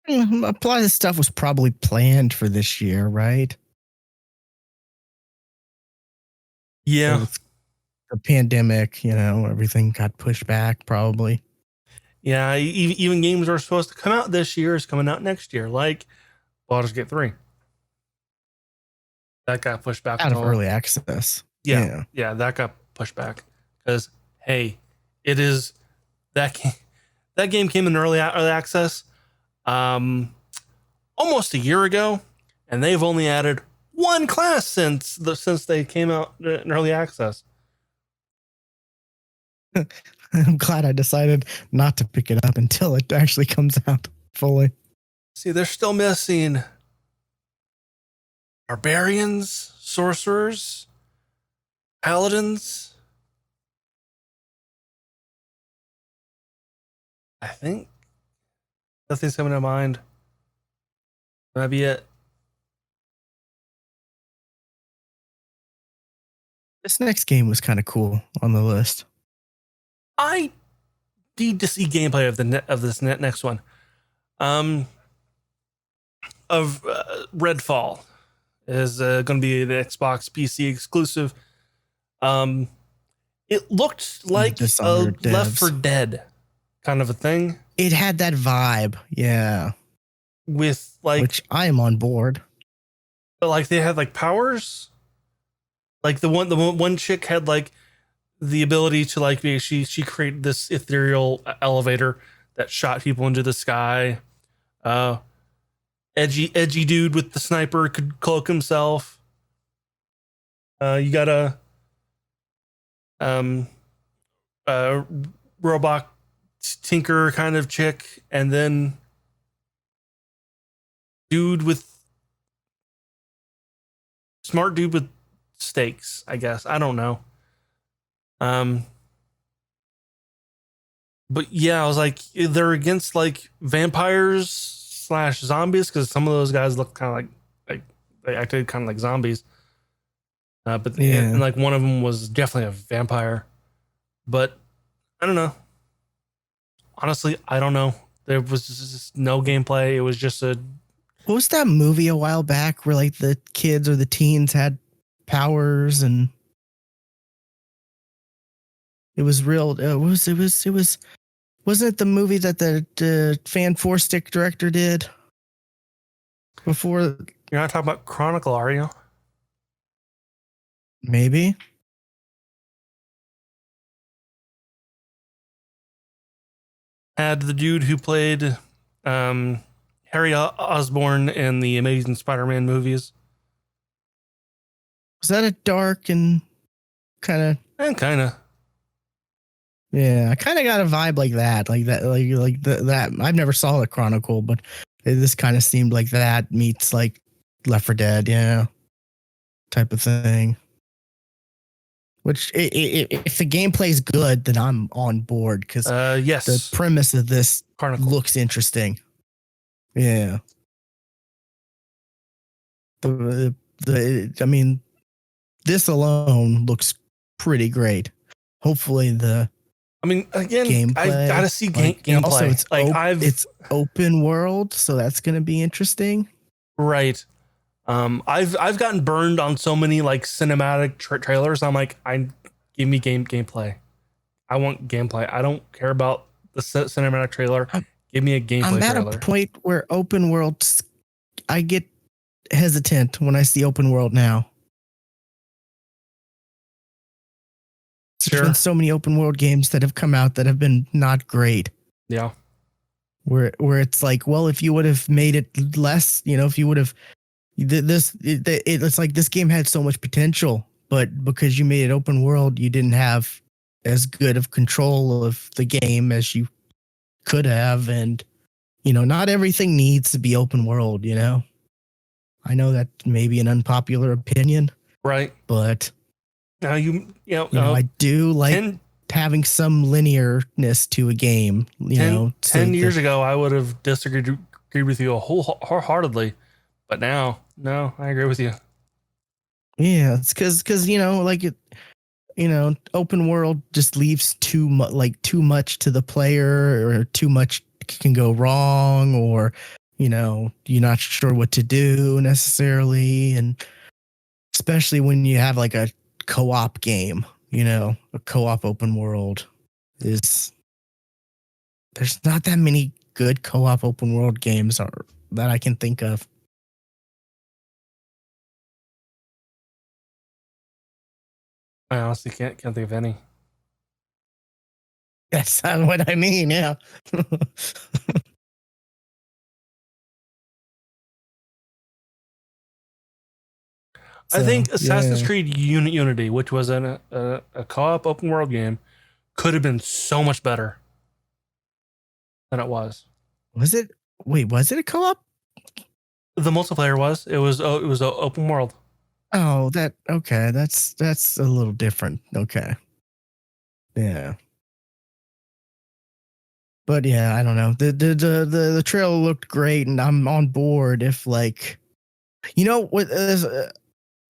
Speaker 1: A lot of this stuff was probably planned for this year, right?
Speaker 2: Yeah.
Speaker 1: With the pandemic, everything got pushed back probably.
Speaker 2: Yeah, even games that are supposed to come out this year is coming out next year, like Baldur's Gate 3. That got pushed back
Speaker 1: Out of early access.
Speaker 2: Yeah, that got pushed back because hey, it is that game came in early access almost a year ago, and they've only added one class since they came out in early access.
Speaker 1: I'm glad I decided not to pick it up until it actually comes out fully.
Speaker 2: See, they're still missing barbarians, sorcerers, paladins. I think nothing's coming to mind. That'd be it.
Speaker 1: This next game was kind of cool on the list.
Speaker 2: I need to see gameplay of this next one. Of Redfall is going to be the Xbox PC exclusive. It looked like a Left 4 Dead kind of a thing.
Speaker 1: It had that vibe, yeah.
Speaker 2: With like,
Speaker 1: which I am on board.
Speaker 2: Like they had like powers. Like the one chick had like the ability to like she created this ethereal elevator that shot people into the sky. Edgy dude with the sniper could cloak himself. You got a robot tinker kind of chick, and then smart dude with stakes, I guess. I don't know. But yeah, I was like, they're against like vampires / zombies because some of those guys look kind of like they acted kind of like zombies. But yeah, and like one of them was definitely a vampire. But I don't know. Honestly, I don't know. There was just no gameplay. It was just a.
Speaker 1: What was that movie a while back where like the kids or the teens had powers and it was real? Wasn't it the movie that the Fan 4 Stick director did before?
Speaker 2: You're not talking about Chronicle, are you?
Speaker 1: Maybe.
Speaker 2: Had the dude who played Harry Osborn in the Amazing Spider-Man movies.
Speaker 1: Was that a dark and kind of? Yeah, I kind of got a vibe like that, that. I've never saw the Chronicle, but this kind of seemed like that meets like Left 4 Dead, yeah, type of thing. Which, if the gameplay's good, then I'm on board because
Speaker 2: yes,
Speaker 1: the premise of this
Speaker 2: Chronicle
Speaker 1: looks interesting. Yeah. I mean, this alone looks pretty great. Hopefully
Speaker 2: again,
Speaker 1: gameplay,
Speaker 2: I gotta see gameplay.
Speaker 1: Also,
Speaker 2: it's
Speaker 1: open world, so that's gonna be interesting.
Speaker 2: Right. I've gotten burned on so many like cinematic trailers. I'm like, give me gameplay. I want gameplay. I don't care about the cinematic trailer. Give me a gameplay trailer.
Speaker 1: I'm at a point where open world, I get hesitant when I see open world now. There's been so many open world games that have come out that have been not great.
Speaker 2: Yeah.
Speaker 1: Where it's like, well, if you would have made it less, if you would have it's like this game had so much potential, but because you made it open world, you didn't have as good of control of the game as you could have. And, not everything needs to be open world, I know that may be an unpopular opinion.
Speaker 2: Right.
Speaker 1: But
Speaker 2: now
Speaker 1: I do like having some linearness to a game,
Speaker 2: 10 years ago, I would have disagreed with you wholeheartedly. But now, no, I agree with you.
Speaker 1: Yeah, it's because open world just leaves too much to the player, or too much can go wrong, or you're not sure what to do necessarily, and especially when you have like a co-op game, a co-op open world there's not that many good co-op open world games that I can think of.
Speaker 2: I honestly can't think of any.
Speaker 1: That's not what I mean. Yeah.
Speaker 2: I think Assassin's Creed Unity, which was a co-op open world game, could have been so much better than it was.
Speaker 1: Was it? Wait, was it a co-op?
Speaker 2: The multiplayer was. It was an open world.
Speaker 1: Oh, okay. That's a little different. Okay. Yeah. But yeah, I don't know. The trailer looked great, and I'm on board. If what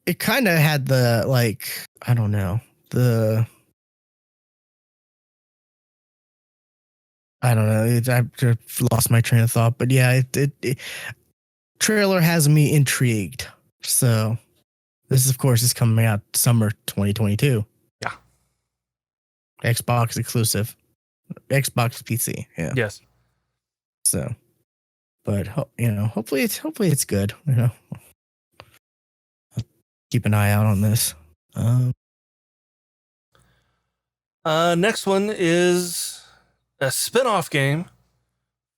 Speaker 1: it kind of had the I don't know, I don't know. I've lost my train of thought, but yeah, it trailer has me intrigued. So this, of course, is coming out summer 2022.
Speaker 2: Yeah.
Speaker 1: Xbox exclusive. Xbox PC. Yeah.
Speaker 2: Yes.
Speaker 1: So, but hopefully it's good. Keep an eye out on this.
Speaker 2: Next one is a spin-off game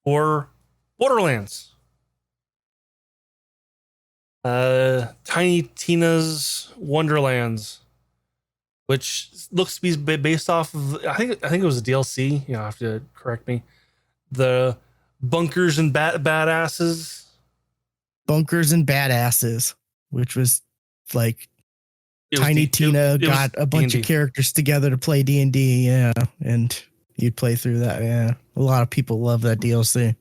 Speaker 2: for Borderlands. Tiny Tina's Wonderlands, which looks to be based off of, I think it was a DLC. You have to correct me. The Bunkers and Badasses.
Speaker 1: Bunkers and Badasses, which was like Tiny Tina got a bunch of characters together to play D&D. Yeah, and you'd play through that. Yeah, a lot of people love that DLC.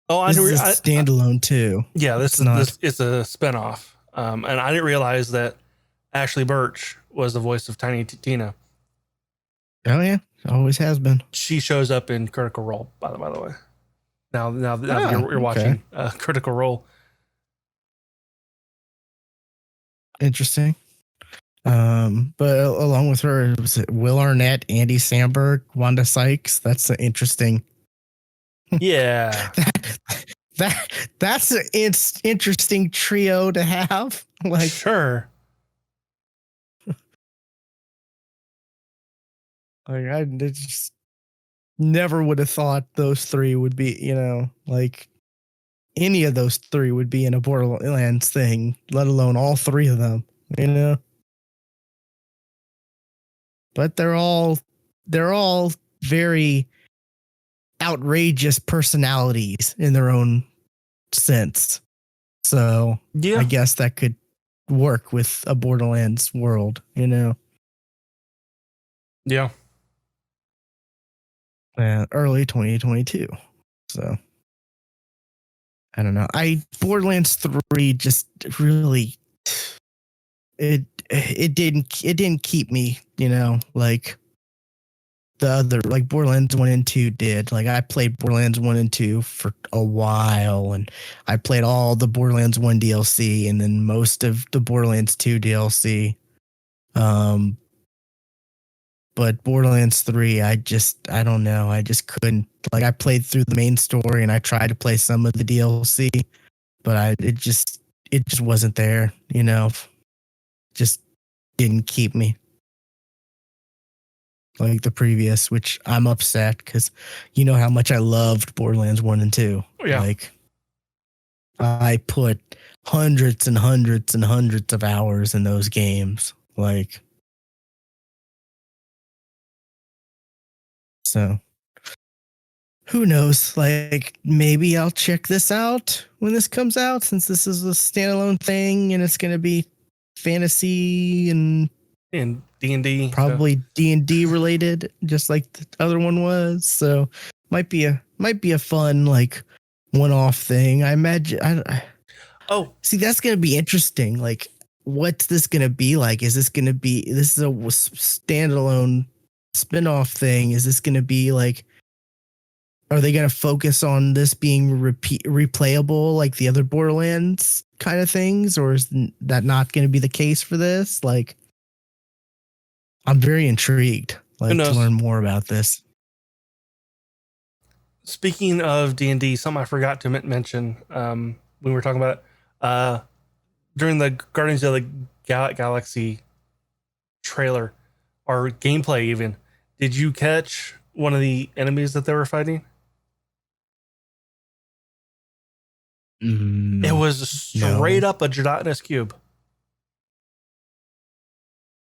Speaker 2: Oh,
Speaker 1: this is a standalone too.
Speaker 2: Yeah, this is a spinoff. And I didn't realize that Ashley Birch was the voice of Tiny Tina.
Speaker 1: Oh yeah, always has been.
Speaker 2: She shows up in Critical Role, by the way. Now you're watching Critical Role.
Speaker 1: Interesting. But along with her, was it Will Arnett, Andy Samberg, Wanda Sykes? That's interesting.
Speaker 2: Yeah.
Speaker 1: That's an interesting trio to have.
Speaker 2: Sure.
Speaker 1: I just never would have thought those three would be, any of those three would be in a Borderlands thing, let alone all three of them, But they're all very outrageous personalities in their own sense. So yeah. I guess that could work with a Borderlands world, Yeah. Early 2022. So I don't know. Borderlands 3 just really it didn't keep me, like the other, like Borderlands 1 and 2 did. Like I played Borderlands 1 and 2 for a while, and I played all the Borderlands 1 DLC and then most of the Borderlands 2 DLC. But Borderlands 3, I don't know. I just couldn't. Like I played through the main story and I tried to play some of the DLC, but it just wasn't there, just didn't keep me like the previous, which I'm upset because you know how much I loved Borderlands 1 and 2.
Speaker 2: Yeah.
Speaker 1: Like I put hundreds and hundreds and hundreds of hours in those games. Like, so who knows? Like, maybe I'll check this out when this comes out, since this is a standalone thing and it's going to be fantasy and
Speaker 2: D&D,
Speaker 1: probably D&D related, just like the other one was. So might be a fun like one-off thing. I imagine.
Speaker 2: Oh,
Speaker 1: see, that's going to be interesting. Like, what's this going to be like? Is this going to be, this is a standalone spin-off thing? Is this going to be like, are they going to focus on this being replayable like the other Borderlands kind of things? Or is that not going to be the case for this? Like, I'm very intrigued, like, to learn more about this.
Speaker 2: Speaking of D&D, something I forgot to mention when we were talking about during the Guardians of the Galaxy trailer or gameplay even, did you catch one of the enemies that they were fighting? It was straight up a gelatinous cube.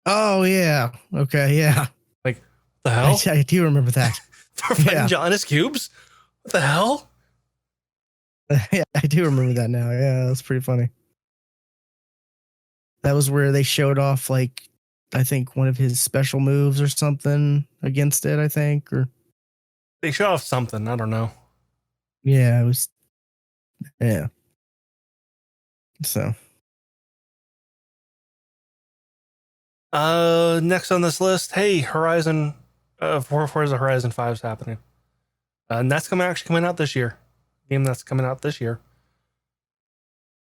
Speaker 1: Oh, yeah. Okay, yeah.
Speaker 2: Like, the hell?
Speaker 1: I do remember that.
Speaker 2: They're fighting gelatinous cubes? What the hell?
Speaker 1: Yeah, I do remember that now. Yeah, that's pretty funny. That was where they showed off, like, I think one of his special moves or something against it, I think. Or
Speaker 2: they showed off something. I don't know.
Speaker 1: Yeah, it was. Yeah. So.
Speaker 2: Next on this list, hey, Horizon, Forza Horizon 5 is happening. And that's actually coming out this year. Game that's coming out this year.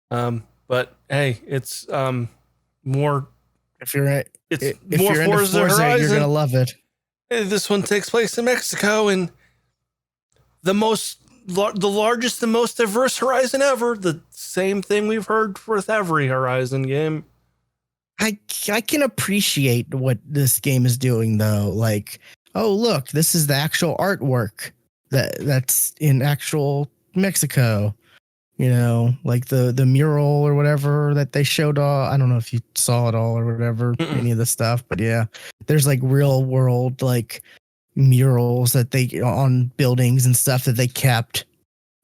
Speaker 2: But hey, it's more.
Speaker 1: If you're
Speaker 2: if
Speaker 1: more
Speaker 2: you're Forza Horizon,
Speaker 1: you're gonna love it.
Speaker 2: This one takes place in Mexico, and the largest and most diverse Horizon ever. The same thing we've heard with every Horizon game.
Speaker 1: I can appreciate what this game is doing, though. Like, oh, look, this is the actual artwork that's in actual Mexico. Like the mural or whatever that they showed off. I don't know if you saw it all or whatever, any of the stuff, but yeah, there's like real world like murals that they on buildings and stuff that they kept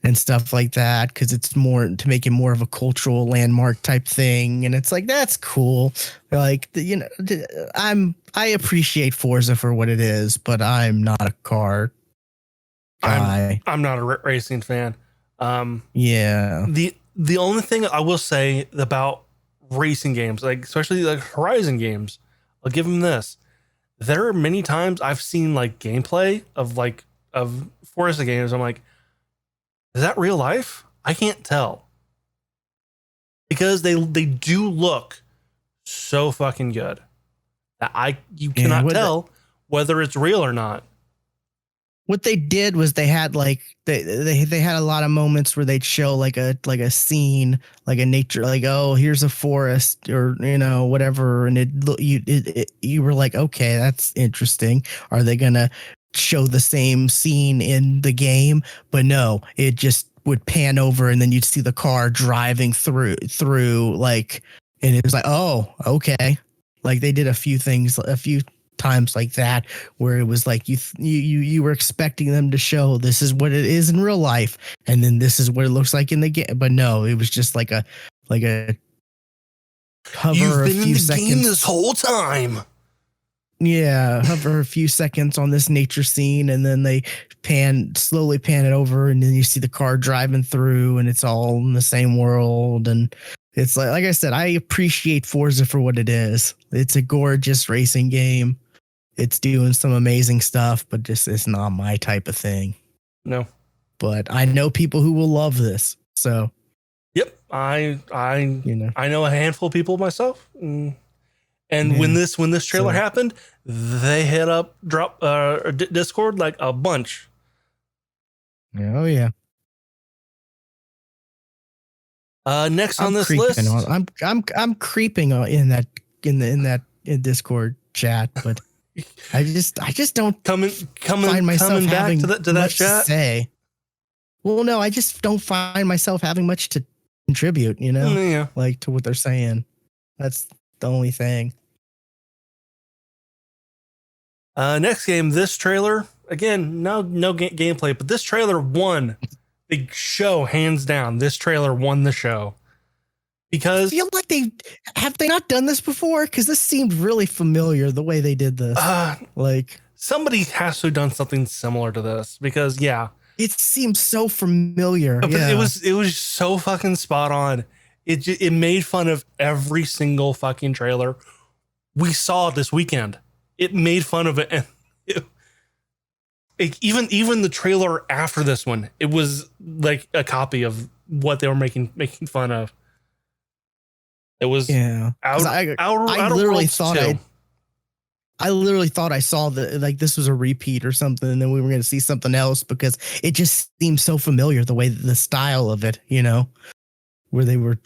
Speaker 1: and stuff like that, because it's more to make it more of a cultural landmark type thing. And it's like, that's cool. Like, I appreciate Forza for what it is, but I'm not a car guy.
Speaker 2: I'm not a racing fan.
Speaker 1: Yeah.
Speaker 2: The only thing I will say about racing games, like especially like Horizon games, I'll give them this. There are many times I've seen like gameplay of Forza games. I'm like, is that real life? I can't tell, because they do look so fucking good that you cannot tell whether it's real or not.
Speaker 1: What they did was they had like they had a lot of moments where they'd show like a scene, like a nature, like, oh, here's a forest or whatever, and you were like, okay, that's interesting. Are they gonna show the same scene in the game? But no, it just would pan over and then you'd see the car driving through like, and it was like, oh, okay. Like they did a few times like that where it was like you were expecting them to show this is what it is in real life, and then this is what it looks like in the game. But no, it was just like a hover. You've been a few in the seconds game
Speaker 2: this whole time.
Speaker 1: Yeah, hover a few seconds on this nature scene, and then they slowly pan it over, and then you see the car driving through, and it's all in the same world. And it's like I said, I appreciate Forza for what it is. It's a gorgeous racing game. It's doing some amazing stuff, but just it's not my type of thing.
Speaker 2: No.
Speaker 1: But I know people who will love this. So.
Speaker 2: Yep, I know a handful of people myself. And when this trailer happened, they hit up Discord like a bunch.
Speaker 1: Oh yeah.
Speaker 2: Next
Speaker 1: I'm
Speaker 2: on this
Speaker 1: creeping
Speaker 2: list,
Speaker 1: on. I'm creeping in Discord chat, but I just don't find myself
Speaker 2: coming back to
Speaker 1: having
Speaker 2: that
Speaker 1: much to
Speaker 2: chat.
Speaker 1: say. Well, no, I just don't find myself having much to contribute.
Speaker 2: Yeah.
Speaker 1: Like to what they're saying. That's the only thing.
Speaker 2: Next game, this trailer again, no gameplay, but this trailer won the show hands down. This trailer won the show because
Speaker 1: I feel like they not done this before, because this seemed really familiar the way they did this. Like
Speaker 2: somebody has to have done something similar to this, because
Speaker 1: it seems so familiar.
Speaker 2: but it was so fucking spot on. It made fun of every single fucking trailer we saw this weekend. It made fun of it, and even the trailer after this one, it was like a copy of what they were making fun of. It was
Speaker 1: I literally thought I saw this was a repeat or something, and then we were going to see something else, because it just seemed so familiar, the way the style of it, where they were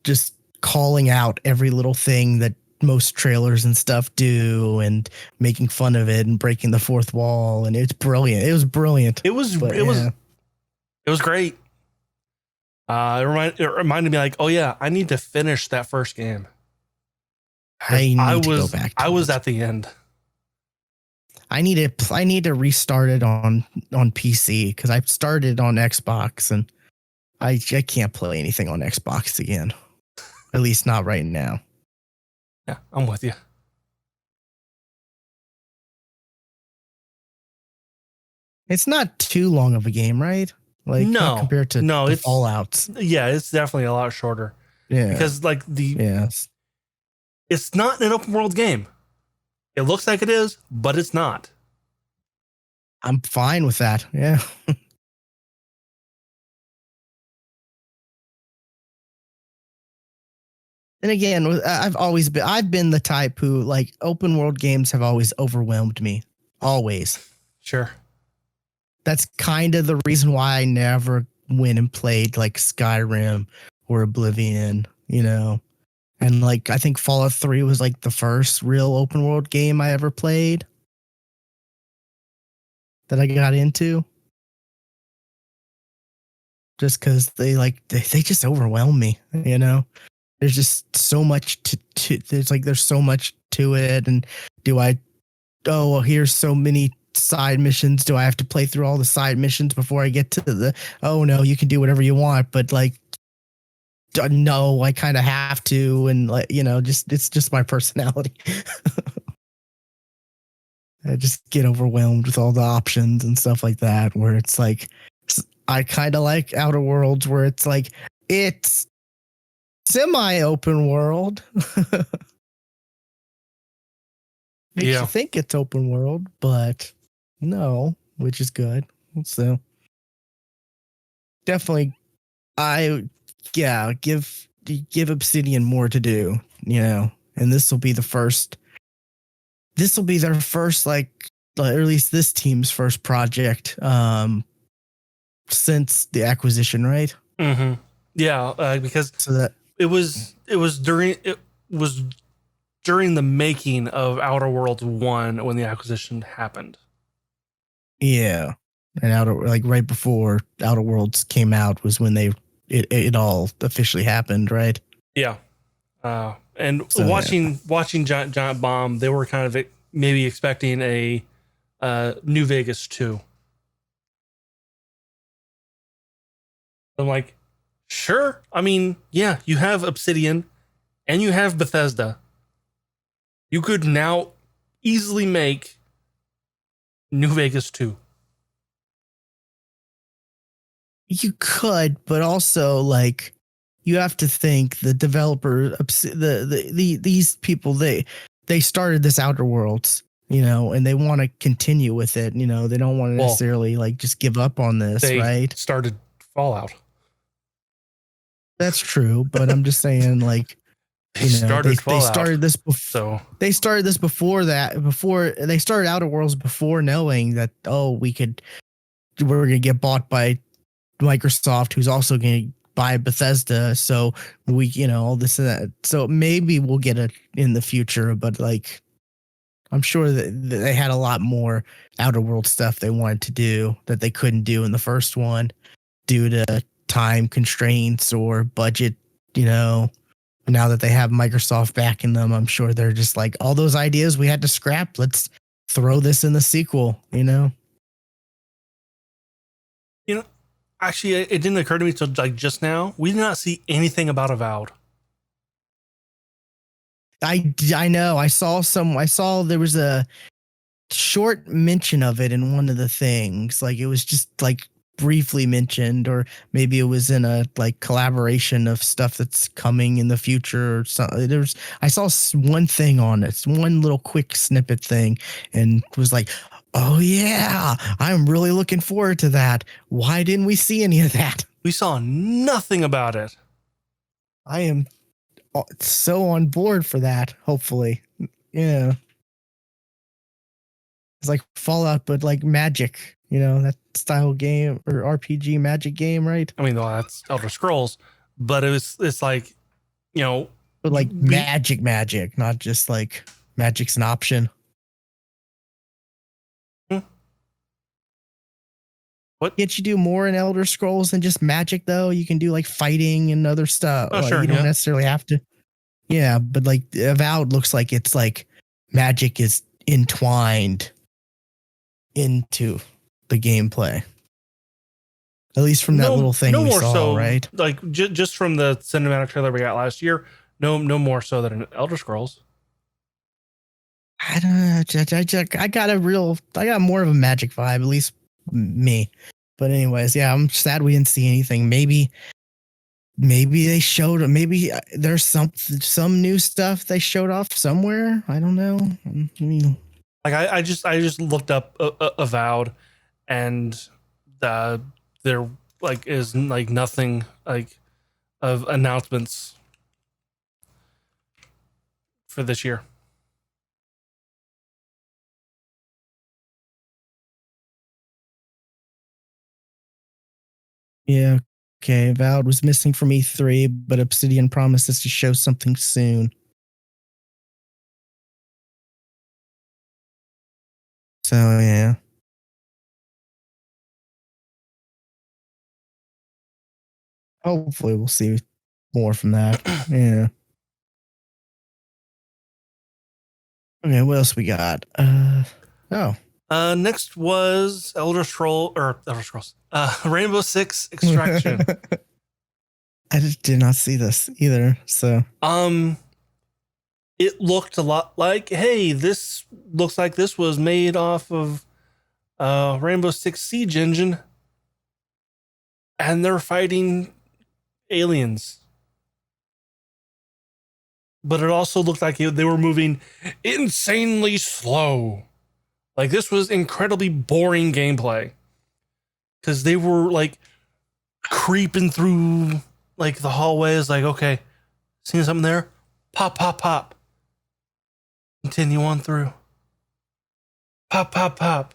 Speaker 1: just calling out every little thing that most trailers and stuff do, and making fun of it and breaking the fourth wall, and it's brilliant. It was brilliant.
Speaker 2: It was great. It reminded me, like, oh yeah, I need to finish that first game. I was at the end.
Speaker 1: I need to restart it on PC, because I started on Xbox, and I can't play anything on Xbox again. At least not right now.
Speaker 2: Yeah, I'm with you.
Speaker 1: It's not too long of a game, right? Like,
Speaker 2: no,
Speaker 1: compared to
Speaker 2: it's
Speaker 1: Fallouts.
Speaker 2: Yeah, it's definitely a lot shorter.
Speaker 1: Yeah,
Speaker 2: because like it's not an open world game. It looks like it is, but it's not.
Speaker 1: I'm fine with that. Yeah. And again, I've been the type who, like, open world games have always overwhelmed me. Always.
Speaker 2: Sure.
Speaker 1: That's kind of the reason why I never went and played like Skyrim or Oblivion, And like, I think Fallout 3 was like the first real open world game I ever played that I got into. Just because they just overwhelm me, There's just so much there's so much to it. And here's so many side missions. Do I have to play through all the side missions before I get to oh no, you can do whatever you want, but like, no, I kind of have to. And like, it's just my personality. I just get overwhelmed with all the options and stuff like that, where it's like, I kind of like Outer Worlds, where it's like, it's semi-open world. Makes you think it's open world, but no, which is good. So definitely, give Obsidian more to do, and this will be their first, like, or at least this team's first project since the acquisition, right?
Speaker 2: Mm-hmm. Yeah, because it was during the making of Outer Worlds 1 when the acquisition happened.
Speaker 1: Yeah. And right before Outer Worlds came out was when it all officially happened, right?
Speaker 2: Yeah. And so, watching Giant Bomb, they were kind of maybe expecting a New Vegas 2. I'm like, sure. I mean, yeah, you have Obsidian and you have Bethesda. You could now easily make New Vegas 2.
Speaker 1: You could, but also, like, you have to think the developer, these people, they started this Outer Worlds, and they want to continue with it. They don't want to necessarily like just give up on this, right?
Speaker 2: Started Fallout.
Speaker 1: That's true, but I'm just saying, like, they started this before. They started this before they started Outer Worlds, before knowing that we're gonna get bought by Microsoft, who's also going to by Bethesda, so we, all this and that. So maybe we'll get it in the future, but like, I'm sure that they had a lot more Outer World stuff they wanted to do that they couldn't do in the first one due to time constraints or budget. Now that they have Microsoft backing them, I'm sure they're just like, all those ideas we had to scrap, let's throw this in the sequel.
Speaker 2: Actually, it didn't occur to me till like just now. We did not see anything about Avowed.
Speaker 1: I know. I saw there was a short mention of it in one of the things. Like it was just like briefly mentioned, or maybe it was in a like collaboration of stuff that's coming in the future or something. I saw one thing on it, one little quick snippet thing, and was like, oh yeah, I'm really looking forward to that. Why didn't we see any of that?
Speaker 2: We saw nothing about it.
Speaker 1: I am so on board for that. Hopefully. Yeah. It's like Fallout, but like magic, that style game or RPG magic game, right?
Speaker 2: I mean, well, that's Elder Scrolls, but it's like,
Speaker 1: but like magic, not just like magic's an option.
Speaker 2: What?
Speaker 1: Can't you do more in Elder Scrolls than just magic though? You can do like fighting and other stuff.
Speaker 2: Oh, sure,
Speaker 1: you don't necessarily have to. Yeah, but like Avowed looks like it's like magic is entwined into the gameplay. At least from that little thing we saw,
Speaker 2: so,
Speaker 1: right?
Speaker 2: Like just from the cinematic trailer we got last year, no more so than in Elder Scrolls.
Speaker 1: I don't know. I got more of a magic vibe, at least me. But anyways, yeah, I'm sad we didn't see anything. Maybe they showed. Maybe there's some new stuff they showed off somewhere. I don't know.
Speaker 2: Like I just looked up Avowed, and there like is like nothing like of announcements for this year.
Speaker 1: Yeah. Okay. Avowed was missing from E3, but Obsidian promises to show something soon. So yeah. Hopefully we'll see more from that. Yeah. Okay, what else we got?
Speaker 2: Next was Elder Scrolls, Rainbow Six Extraction.
Speaker 1: I just did not see this either. So
Speaker 2: it looked a lot like, hey, this looks like this was made off of Rainbow Six Siege engine, and they're fighting aliens. But it also looked like they were moving insanely slow. Like this was incredibly boring gameplay because they were like creeping through like the hallways. Like, okay, seeing something there, pop, pop, pop. Continue on through. Pop, pop, pop.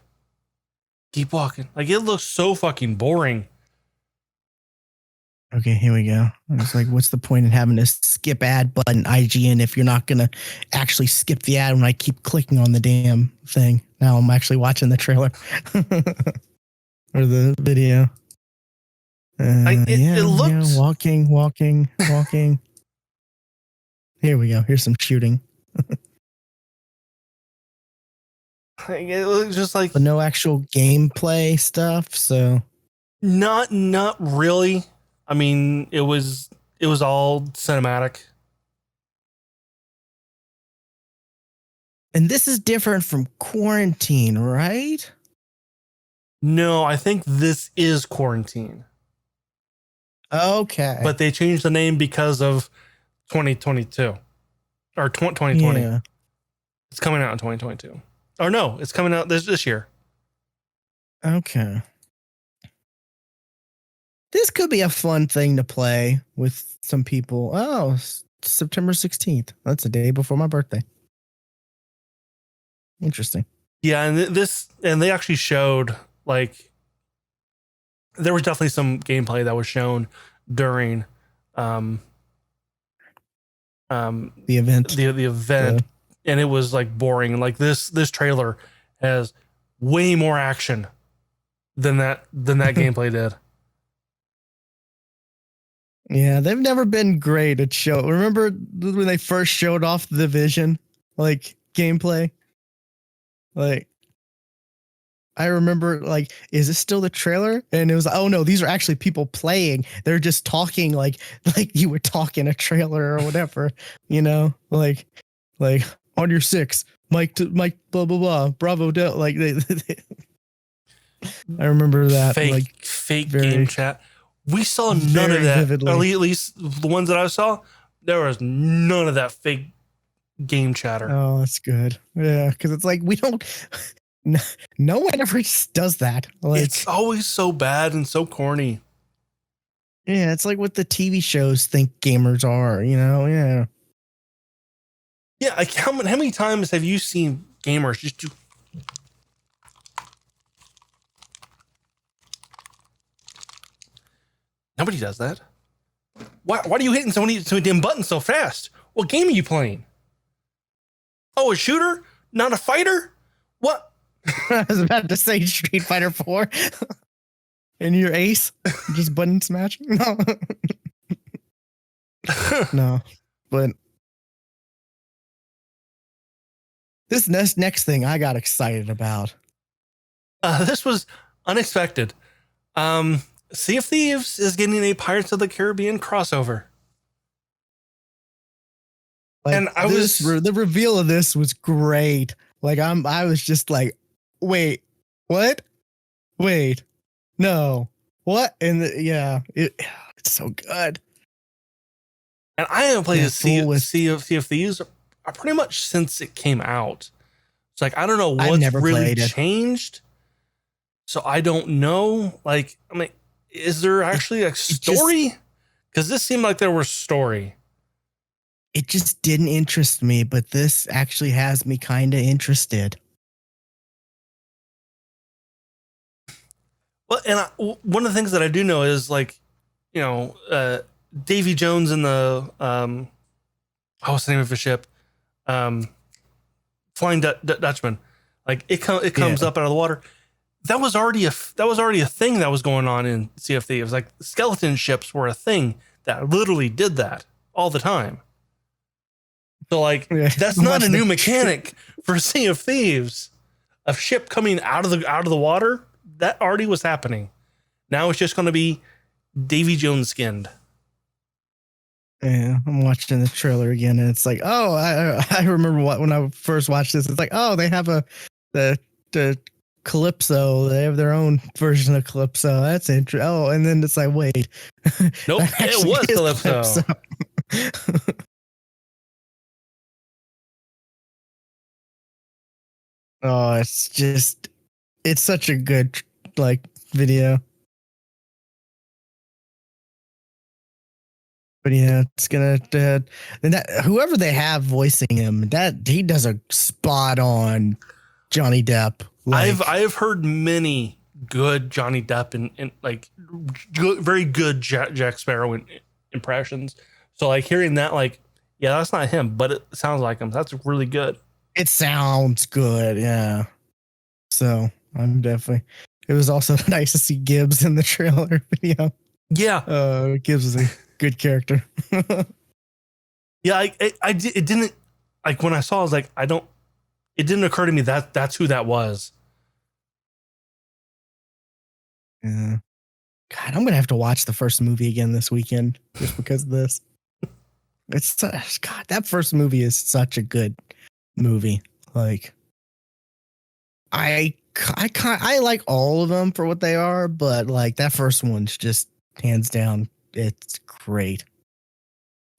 Speaker 2: Keep walking. Like it looks so fucking boring.
Speaker 1: Okay, here we go. It's like, what's the point in having this skip ad button, IGN, if you're not going to actually skip the ad when I keep clicking on the damn thing? Now I'm actually watching the trailer or the video.
Speaker 2: It looks...
Speaker 1: walking. Here we go. Here's some shooting.
Speaker 2: It looks just like...
Speaker 1: But no actual gameplay stuff, so...
Speaker 2: Not really. I mean, it was all cinematic.
Speaker 1: And this is different from Quarantine, right?
Speaker 2: No, I think this is Quarantine.
Speaker 1: Okay.
Speaker 2: But they changed the name because of 2022 or 2020. Yeah. It's coming out in 2022. Or no, it's coming out this year.
Speaker 1: Okay. This could be a fun thing to play with some people. Oh, September 16th. That's the day before my birthday. Interesting.
Speaker 2: Yeah, and they actually showed like there was definitely some gameplay that was shown during
Speaker 1: The event.
Speaker 2: the event, and it was like boring. Like this trailer has way more action than that gameplay did.
Speaker 1: Yeah, they've never been great at show. Remember when they first showed off the Division, like gameplay? Like, I remember, like, is this still the trailer? And it was, oh no, these are actually people playing. They're just talking like you would talk in a trailer or whatever, you know, like on your six, Mike, blah blah blah, Bravo, like I remember that
Speaker 2: fake game chat. We saw none of that. Vividly. At least the ones that I saw, there was none of that fake game chatter.
Speaker 1: Oh, that's good. Yeah, because it's like we don't. No one ever does that. Like,
Speaker 2: it's always so bad and so corny.
Speaker 1: Yeah, it's like what the TV shows think gamers are. You know? Yeah.
Speaker 2: Yeah. Like how many times have you seen gamers just do? Nobody does that. Why are you hitting so many damn buttons so fast? What game are you playing? Oh, a shooter? Not a fighter? What?
Speaker 1: I was about to say Street Fighter 4. And your ace? Just button smashing? No. No. But this next thing I got excited about.
Speaker 2: This was unexpected. Sea of Thieves is getting a Pirates of the Caribbean crossover.
Speaker 1: Like, and the reveal of this was great. Like I was just like, wait, what? Wait, no, what? And it's so good.
Speaker 2: And I haven't played Sea of Thieves pretty much since it came out. It's like I don't know what's really changed. So I don't know. Like, I mean, is there actually a story? Because this seemed like there was story.
Speaker 1: It just didn't interest me, but this actually has me kind of interested.
Speaker 2: Well, and one of the things that I do know is like, you know, Davy Jones in the what's the name of the ship? Flying Dutchman. Like it comes up out of the water. That was already a thing that was going on in Sea of Thieves. Like skeleton ships were a thing that literally did that all the time. So like that's not a new mechanic for Sea of Thieves. A ship coming out of the water, that already was happening. Now it's just going to be Davy Jones skinned.
Speaker 1: Yeah, I'm watching the trailer again, and it's like, oh, I remember when I first watched this. It's like, oh, they have the Calypso. They have their own version of Calypso. That's interesting. Oh, and then it's like, wait,
Speaker 2: nope, it was Calypso.
Speaker 1: Oh, it's such a good like video. But yeah, it's gonna and that whoever they have voicing him, that he does a spot on Johnny Depp.
Speaker 2: Like, I've heard many good Johnny Depp and like very good Jack Sparrow impressions. So like hearing that, like, yeah, that's not him, but it sounds like him. That's really good.
Speaker 1: It sounds good, yeah. So I'm definitely. It was also nice to see Gibbs in the trailer video.
Speaker 2: Yeah,
Speaker 1: Gibbs is a good character.
Speaker 2: Yeah, it didn't like when I saw. I was like, it didn't occur to me that that's who that was.
Speaker 1: Yeah. God, I'm gonna have to watch the first movie again this weekend just because of this. It's God, that first movie is such a good movie. Like, I like all of them for what they are, but like that first one's just hands down, it's great.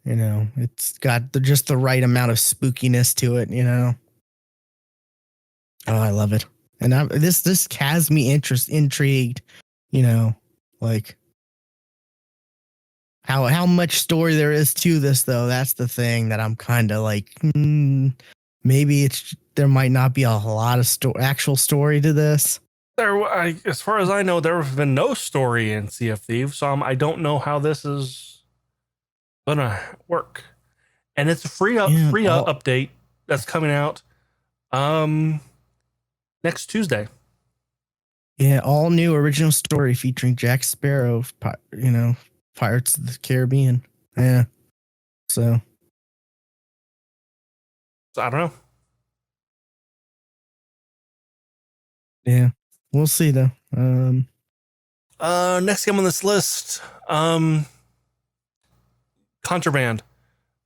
Speaker 1: You know, it's got just the right amount of spookiness to it. You know, oh, I love it, and this has me intrigued. You know, like how much story there is to this, though. That's the thing that I'm kind of like, maybe there might not be a lot of actual story to this.
Speaker 2: As far as I know, there have been no story in Sea of Thieves, so I don't know how this is gonna work. And it's a
Speaker 1: Yeah,
Speaker 2: free update that's coming out next Tuesday.
Speaker 1: yeah, all new original story featuring Jack Sparrow, Pirates of the Caribbean. Yeah. So,
Speaker 2: So I don't know.
Speaker 1: yeah. We'll see though.
Speaker 2: Next game on this list, Contraband.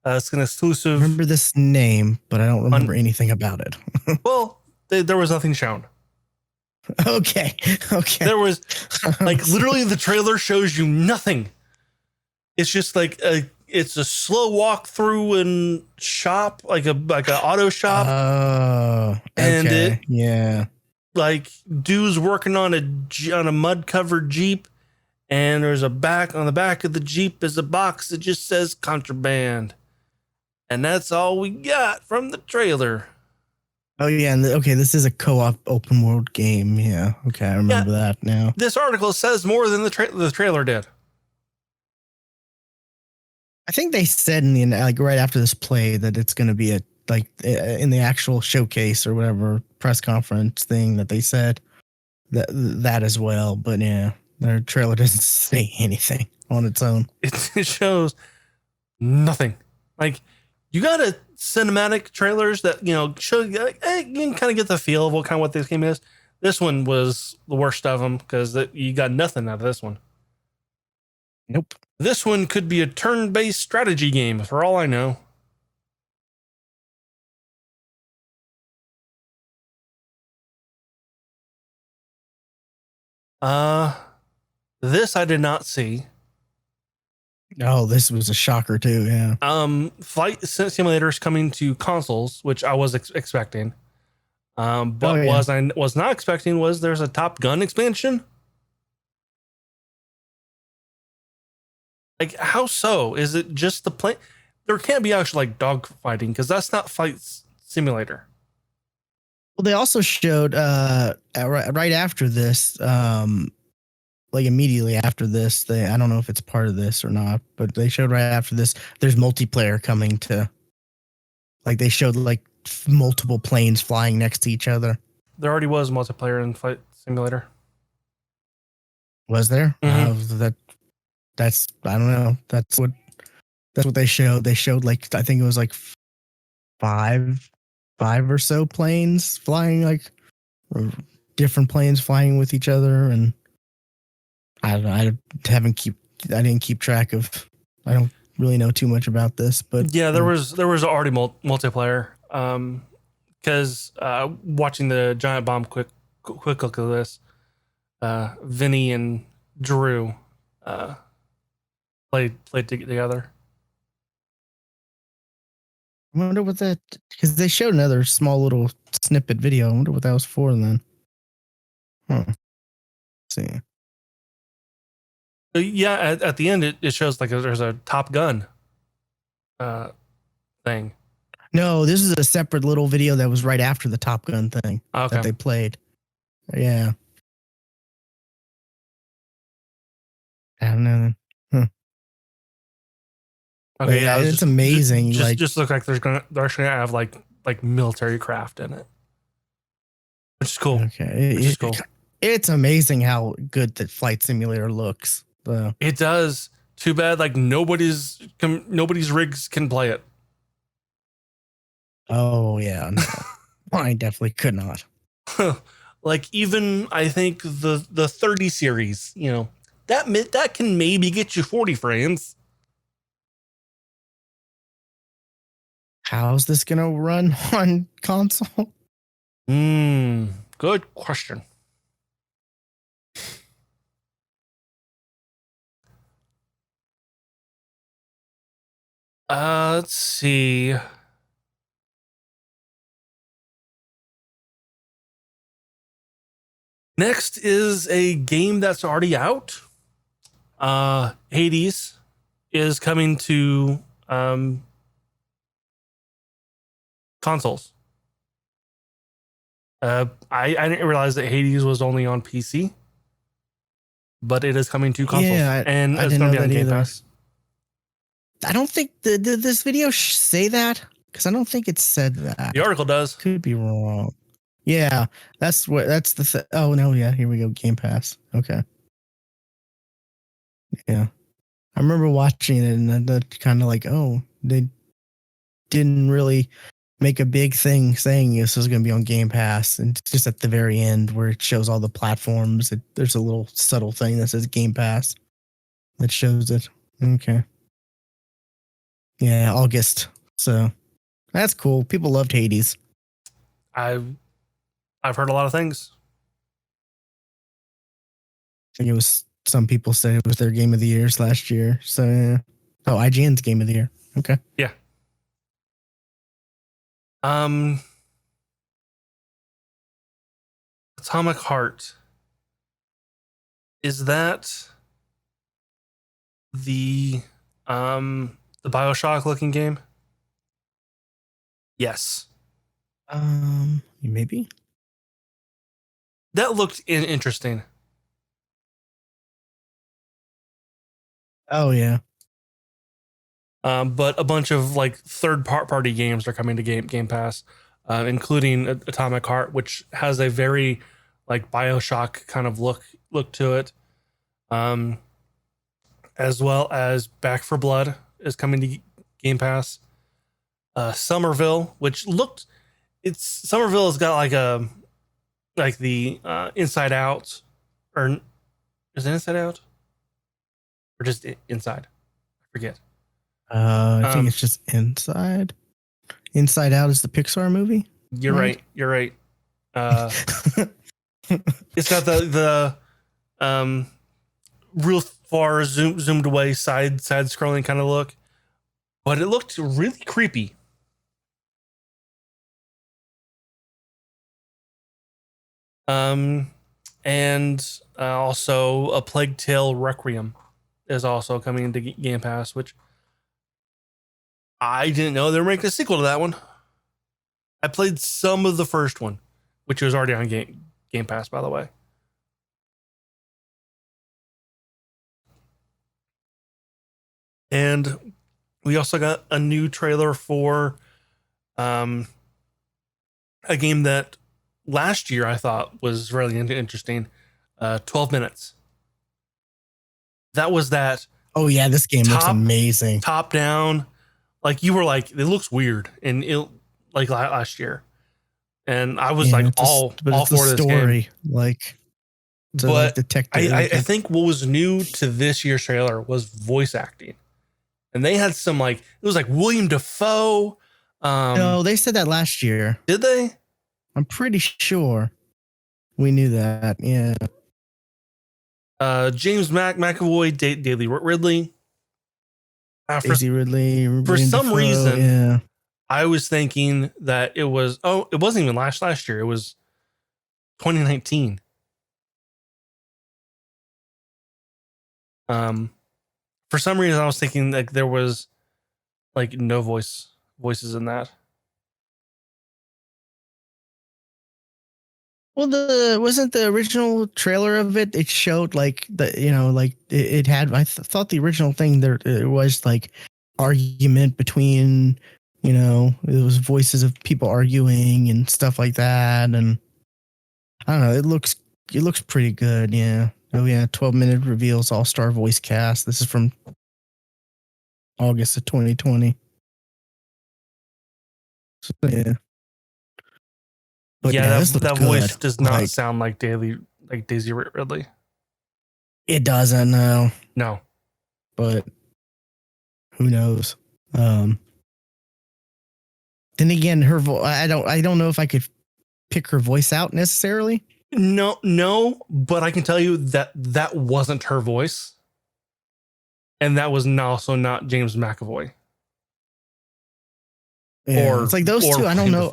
Speaker 2: It's an exclusive.
Speaker 1: Remember this name, but I don't remember
Speaker 2: on,
Speaker 1: anything about it.
Speaker 2: well, there was nothing shown.
Speaker 1: Okay.
Speaker 2: There was like literally the trailer shows you nothing. It's just like it's a slow walk through and shop, like a auto shop,
Speaker 1: Oh,
Speaker 2: and
Speaker 1: okay. Yeah.
Speaker 2: like dude's working on a mud covered Jeep, and there's on the back of the Jeep is a box that just says contraband, and that's all we got from the trailer.
Speaker 1: Oh yeah, and okay, this is a co-op open world game. Yeah, okay, I remember that now.
Speaker 2: This article says more than the trailer did.
Speaker 1: I think they said in the right after this play that it's going to be in the actual showcase or whatever press conference thing that they said that as well. But yeah, their trailer doesn't say anything on its own.
Speaker 2: It shows nothing. Like, you got a cinematic trailers that show you, like, you can kind of get the feel of what this game is. This one was the worst of them because you got nothing out of this one.
Speaker 1: Nope.
Speaker 2: This one could be a turn-based strategy game for all I know. This I did not see.
Speaker 1: Oh, this was a shocker too. Yeah.
Speaker 2: Flight simulators coming to consoles, which I was expecting. But was not expecting was there's a Top Gun expansion. Like, how so? Is it just the plane? There can't be actually like dog fighting because that's not Flight Simulator.
Speaker 1: Well, they also showed right after this, like immediately after this, I don't know if it's part of this or not, but they showed right after this, there's multiplayer coming to, like they showed like multiple planes flying next to each other.
Speaker 2: There already was multiplayer in Flight Simulator.
Speaker 1: Was there?
Speaker 2: Mm-hmm.
Speaker 1: That's I don't know. That's what they showed. They showed like I think it was like five or so planes flying, like different planes flying with each other, and I don't know. I didn't keep track of. I don't really know too much about this, but
Speaker 2: yeah, there was already multiplayer. Because watching the Giant Bomb quick look at this, Vinny and Drew played together.
Speaker 1: I wonder what that, because they showed another small little snippet video. I wonder what that was for then. Let's see.
Speaker 2: Yeah, at the end it shows like there's a Top Gun thing.
Speaker 1: No, this is a separate little video that was right after the Top Gun thing
Speaker 2: Okay.
Speaker 1: that they played. Yeah. I don't know. Huh.
Speaker 2: Okay, yeah,
Speaker 1: it's amazing.
Speaker 2: Just look like they're actually gonna have like military craft in it, which is cool.
Speaker 1: Okay,
Speaker 2: which is cool.
Speaker 1: It's amazing how good that Flight Simulator looks.
Speaker 2: It does. Too bad like nobody's rigs can play it.
Speaker 1: Oh yeah, no. Mine definitely could not.
Speaker 2: Like even I think the 30 series, that can maybe get you 40 frames.
Speaker 1: How's this gonna run on console?
Speaker 2: Good question. Let's see. Next is a game that's already out. Hades is coming to consoles. I didn't realize that Hades was only on PC, but it is coming to consoles,
Speaker 1: Yeah,
Speaker 2: and
Speaker 1: I
Speaker 2: it's
Speaker 1: didn't
Speaker 2: going
Speaker 1: know
Speaker 2: to be on
Speaker 1: that
Speaker 2: Game
Speaker 1: either.
Speaker 2: Pass.
Speaker 1: I don't think did this video say that, because I don't think it said that.
Speaker 2: The article does.
Speaker 1: Could be wrong. Yeah, that's the. Oh no, yeah, here we go. Game Pass. Okay. Yeah, I remember watching it and that kind of like, oh, they didn't really make a big thing saying this was going to be on Game Pass, and it's just at the very end where it shows all the platforms. There's a little subtle thing that says Game Pass that shows it. Okay. Yeah, August. So that's cool. People loved Hades.
Speaker 2: I've heard a lot of things.
Speaker 1: I think it was, some people said it was their game of the year last year. So yeah. Oh, IGN's game of the year. Okay.
Speaker 2: Yeah. Atomic Heart. Is that the BioShock looking game? Yes.
Speaker 1: Maybe.
Speaker 2: That looked interesting.
Speaker 1: Oh yeah.
Speaker 2: But a bunch of like third party games are coming to Game Pass, including Atomic Heart, which has a very like BioShock kind of look to it. As well as Back for Blood is coming to Game Pass. Somerville, which looked, Somerville has got like the Inside Out, or is it Inside Out, or just Inside? I forget.
Speaker 1: I think it's just Inside. Inside Out is the Pixar movie.
Speaker 2: You're right. You're right. It's got the real far zoomed away side scrolling kind of look, but it looked really creepy. And also A Plague Tale Requiem is also coming into Game Pass, which I didn't know they were making a sequel to that one. I played some of the first one, which was already on Game Pass, by the way. And we also got a new trailer for a game that last year I thought was really interesting. 12 Minutes. That was that.
Speaker 1: Oh yeah, this game looks amazing.
Speaker 2: Top down. Like you were like, it looks weird, and it like last year. And I was like all for this game.
Speaker 1: Like,
Speaker 2: but like detective. I think what was new to this year's trailer was voice acting. And they had some like, it was like William Dafoe.
Speaker 1: No, they said that last year.
Speaker 2: Did they?
Speaker 1: I'm pretty sure we knew that. Yeah.
Speaker 2: James McAvoy, Daisy Ridley.
Speaker 1: Daisy Ridley.
Speaker 2: For some reason,
Speaker 1: yeah.
Speaker 2: I was thinking that it was, it wasn't even last year. It was 2019. For some reason, I was thinking like there was like no voices in that.
Speaker 1: Well, wasn't the original trailer of it? It showed like it had. I thought the original thing there it was like argument between, it was voices of people arguing and stuff like that, and I don't know. It looks pretty good. Yeah. Oh yeah. 12-minute reveals all-star voice cast. This is from August of 2020. So, yeah.
Speaker 2: But yeah, that voice does not sound like Daisy Ridley.
Speaker 1: It doesn't, no.
Speaker 2: No.
Speaker 1: But who knows? Then again, her voice, I don't know if I could pick her voice out necessarily.
Speaker 2: No, but I can tell you that wasn't her voice. And that was also not James McAvoy.
Speaker 1: Yeah, it's like those two. I don't know.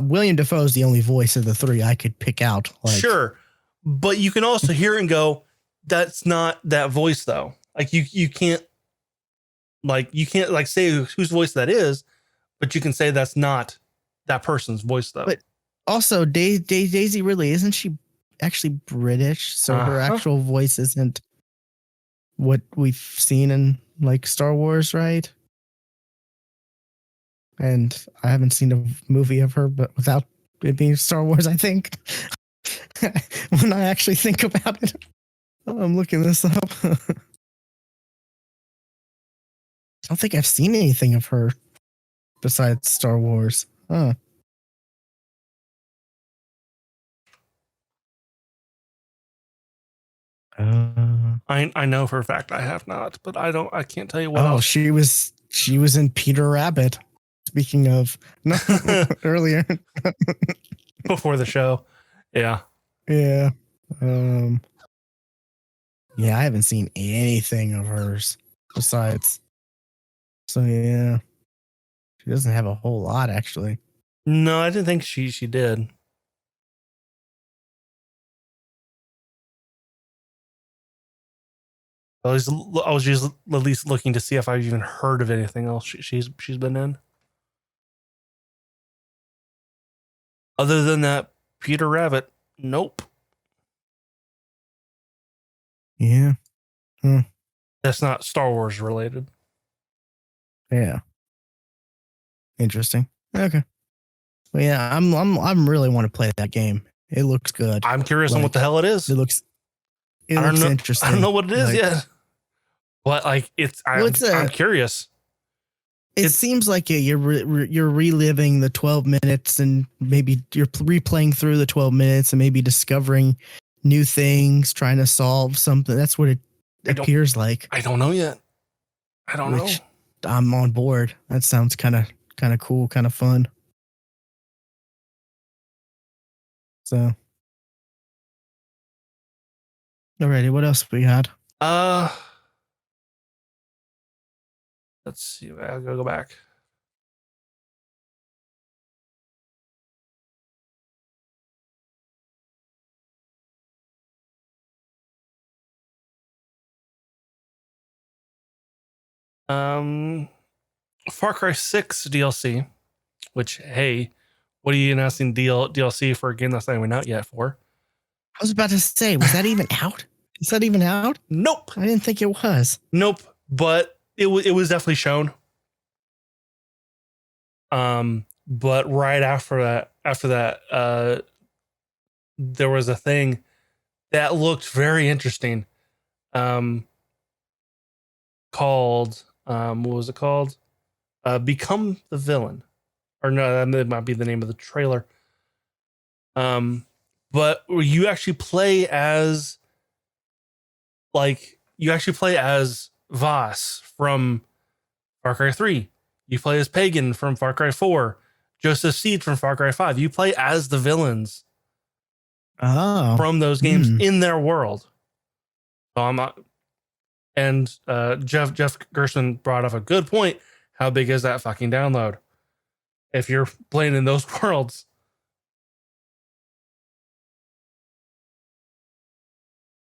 Speaker 1: William Dafoe is the only voice of the three I could pick out. Like,
Speaker 2: sure, but you can also hear it and go, "That's not that voice, though." Like you can't say whose voice that is, but you can say that's not that person's voice, though.
Speaker 1: But Also, Daisy Ridley, isn't she actually British? So her actual voice isn't what we've seen in like Star Wars, right? And I haven't seen a movie of her, but without it being Star Wars, I think. When I actually think about it, I'm looking this up. I don't think I've seen anything of her besides Star Wars. Huh.
Speaker 2: I know for a fact I have not, but I can't tell you what else.
Speaker 1: She was in Peter Rabbit. Speaking of, no, earlier.
Speaker 2: Before the show. Yeah.
Speaker 1: Yeah. Yeah, I haven't seen anything of hers besides. So yeah. She doesn't have a whole lot actually.
Speaker 2: No, I didn't think she did. I was just at least looking to see if I've even heard of anything else she's been in. Other than that, Peter Rabbit, nope.
Speaker 1: Yeah.
Speaker 2: That's not Star Wars related.
Speaker 1: Yeah. Interesting. Okay. Well, yeah, I'm really want to play that game. It looks good.
Speaker 2: I'm curious on what the hell it is.
Speaker 1: It looks interesting.
Speaker 2: I don't know what it is yet. But like I'm curious.
Speaker 1: It seems like you're reliving the 12 minutes and maybe you're replaying through the 12 minutes and maybe discovering new things, trying to solve something. That's what it appears like.
Speaker 2: I don't know yet. I don't know.
Speaker 1: I'm on board. That sounds kind of cool, kind of fun. So, alrighty, what else we had?
Speaker 2: Let's see. I'll go back. Far Cry 6 DLC, which, hey, what are you announcing DLC for a game that's not even out yet for?
Speaker 1: I was about to say, was that even out? Is that even out?
Speaker 2: Nope.
Speaker 1: I didn't think it was.
Speaker 2: Nope. But it was definitely shown. But right after that, there was a thing that looked very interesting. Called what was it called? Become the Villain. Or no, that might be the name of the trailer. But you actually play as Voss from Far Cry 3. You play as Pagan from Far Cry 4. Joseph Seed from Far Cry 5. You play as the villains from those games in their world. So I'm not. And Jeff Gershman brought up a good point. How big is that fucking download? If you're playing in those worlds.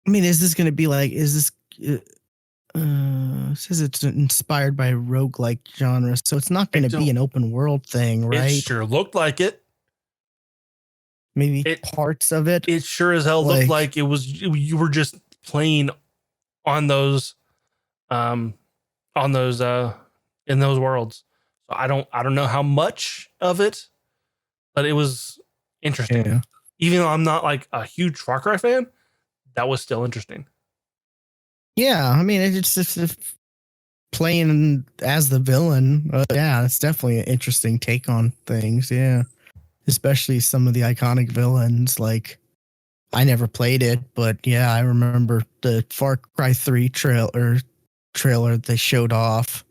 Speaker 1: I mean, is this going to be like, is this, says it's inspired by roguelike genre, so it's not going to be an open world thing, right?
Speaker 2: It sure looked like it.
Speaker 1: Maybe parts of it.
Speaker 2: It sure as hell looked like it was, you were just playing on those, in those worlds. So I don't know how much of it, but it was interesting.
Speaker 1: Yeah.
Speaker 2: Even though I'm not like a huge Far Cry fan, that was still interesting.
Speaker 1: Yeah, I mean, it's just playing as the villain. Yeah, it's definitely an interesting take on things. Yeah, especially some of the iconic villains. Like, I never played it, but yeah, I remember the Far Cry 3 trailer they showed off.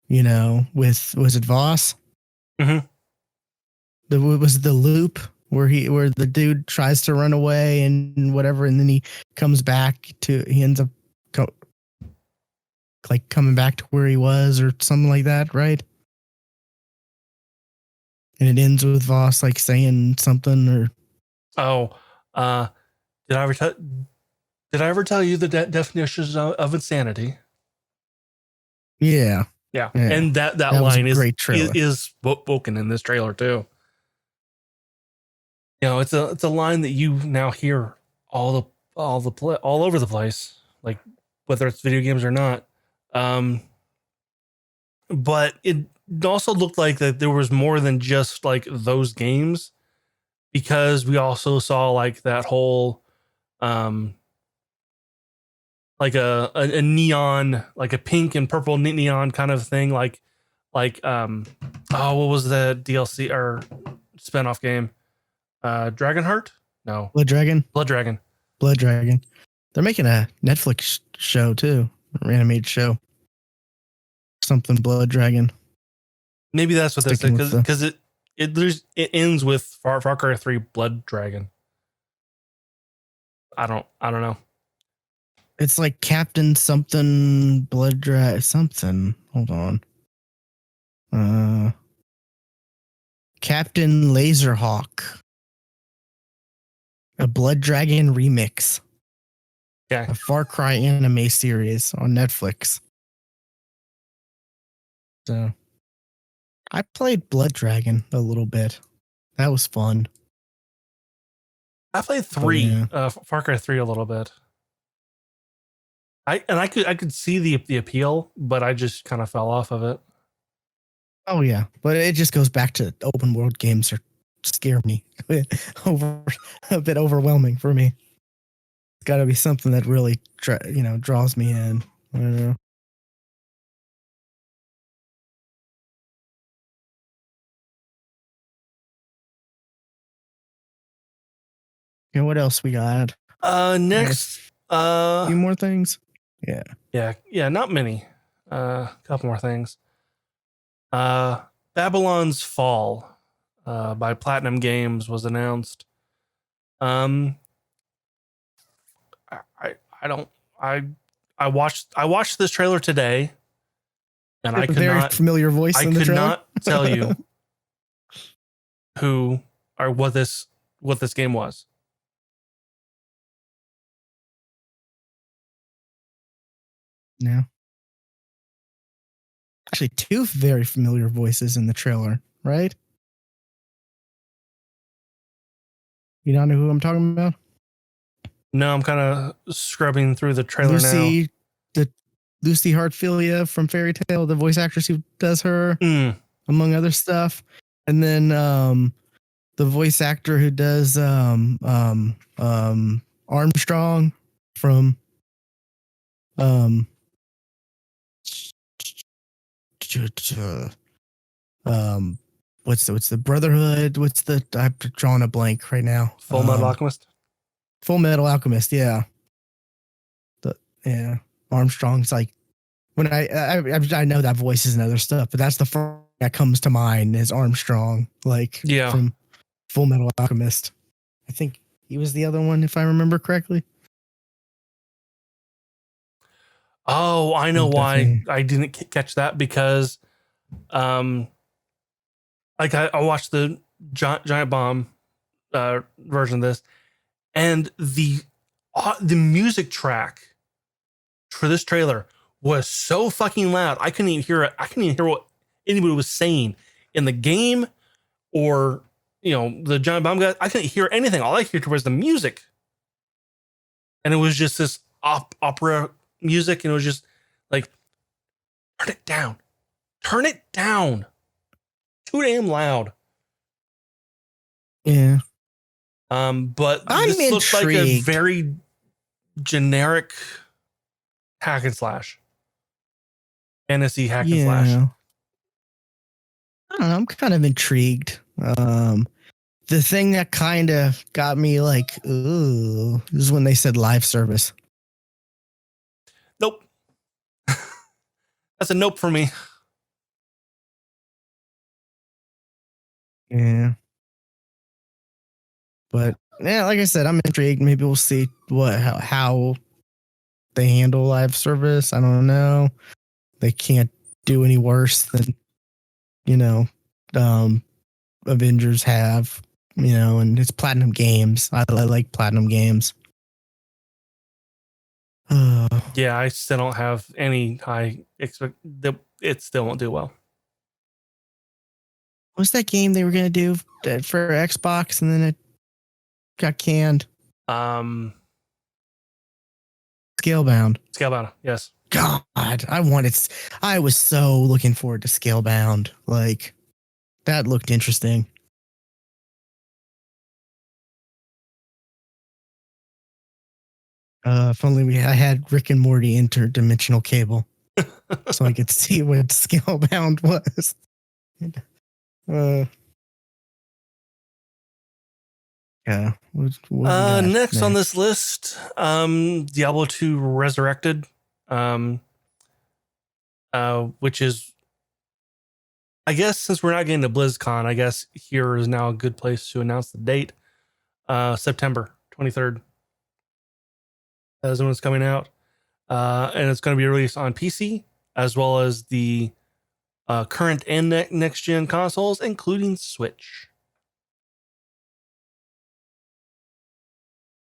Speaker 1: You know, was it Voss?
Speaker 2: Mm-hmm.
Speaker 1: Was the loop where the dude tries to run away and whatever, and then he comes back he ends up coming back to where he was or something like that, right? And it ends with Voss like saying something or.
Speaker 2: Did I ever tell you the definitions of insanity?
Speaker 1: Yeah.
Speaker 2: And that line is spoken in this trailer too. It's a line that you now hear all over the place, like whether it's video games or not. Um, but it also looked like that there was more than just like those games, because we also saw like that whole like a neon, like a pink and purple neon kind of thing, like oh, what was the DLC or spinoff game? Dragonheart? No,
Speaker 1: Blood Dragon.
Speaker 2: Blood Dragon.
Speaker 1: Blood Dragon. They're making a Netflix show too, an animated show. Something Blood Dragon.
Speaker 2: Maybe that's what this
Speaker 1: Sticking
Speaker 2: is,
Speaker 1: with
Speaker 2: because it ends with Far Cry 3 Blood Dragon. I don't know.
Speaker 1: It's like Captain something Blood Dragon something. Hold on. Captain Laserhawk. A Blood Dragon remix.
Speaker 2: Okay.
Speaker 1: A Far Cry anime series on Netflix. So I played Blood Dragon a little bit. That was fun.
Speaker 2: I played Far Cry 3 a little bit. I could see the appeal, but I just kind of fell off of it.
Speaker 1: Oh yeah, but it just goes back to open world games are scare me over a bit overwhelming for me. It's got to be something that really draws me in. I don't know. Okay, what else we got?
Speaker 2: Next,
Speaker 1: A few more things.
Speaker 2: yeah, not many. A couple more things. Babylon's Fall, by Platinum Games was announced. I don't I watched this trailer today, and I could
Speaker 1: very
Speaker 2: not
Speaker 1: familiar voice.
Speaker 2: I
Speaker 1: in the
Speaker 2: could
Speaker 1: trailer.
Speaker 2: not tell you who or what this game was.
Speaker 1: No. Actually, two very familiar voices in the trailer, right? You don't know who I'm talking about?
Speaker 2: No, I'm kind of scrubbing through the trailer
Speaker 1: Lucy,
Speaker 2: now.
Speaker 1: the Lucy Hartfilia from Fairy Tale, the voice actress who does her, among other stuff, and then the voice actor who does Armstrong from what's the Brotherhood? What's the I'm drawing a blank right now.
Speaker 2: Full Metal Alchemist.
Speaker 1: Full Metal Alchemist, yeah. Armstrong's like when I know that voice is and other stuff, but that's the first that comes to mind is Armstrong, like from Full Metal Alchemist. I think he was the other one, if I remember correctly.
Speaker 2: Oh, I know why I didn't catch that, because like I watched the Giant Bomb version of this, and the music track for this trailer was so fucking loud. I couldn't even hear it. I couldn't even hear what anybody was saying in the game, or the Giant Bomb guy. I couldn't hear anything. All I heard was the music, and it was just this opera music, and it was just like, turn it down, too damn loud.
Speaker 1: Yeah.
Speaker 2: But
Speaker 1: I'm
Speaker 2: this looks like a
Speaker 1: intrigued.
Speaker 2: very generic hack and slash, fantasy hack and slash.
Speaker 1: I don't know. I'm kind of intrigued. The thing that kind of got me like, ooh, is when they said live service.
Speaker 2: Nope. That's a nope for me.
Speaker 1: Yeah. But yeah, like I said, I'm intrigued. Maybe we'll see how they handle live service. I don't know. They can't do any worse than Avengers have. And it's Platinum Games. I like Platinum Games.
Speaker 2: Yeah, I still don't have any high expect that it still won't do well.
Speaker 1: What's that game they were gonna do for Xbox, and then got canned.
Speaker 2: Um,
Speaker 1: Scalebound.
Speaker 2: Scalebound, yes.
Speaker 1: God, I was so looking forward to Scalebound. Like, that looked interesting. If only I had Rick and Morty interdimensional cable, so I could see what Scalebound was. Yeah. What we got
Speaker 2: next on this list, Diablo 2 Resurrected, which is, I guess, since we're not getting to BlizzCon, I guess here is now a good place to announce the date. September 23rd is when it's coming out. And it's going to be released on PC as well as the current and next gen consoles, including Switch.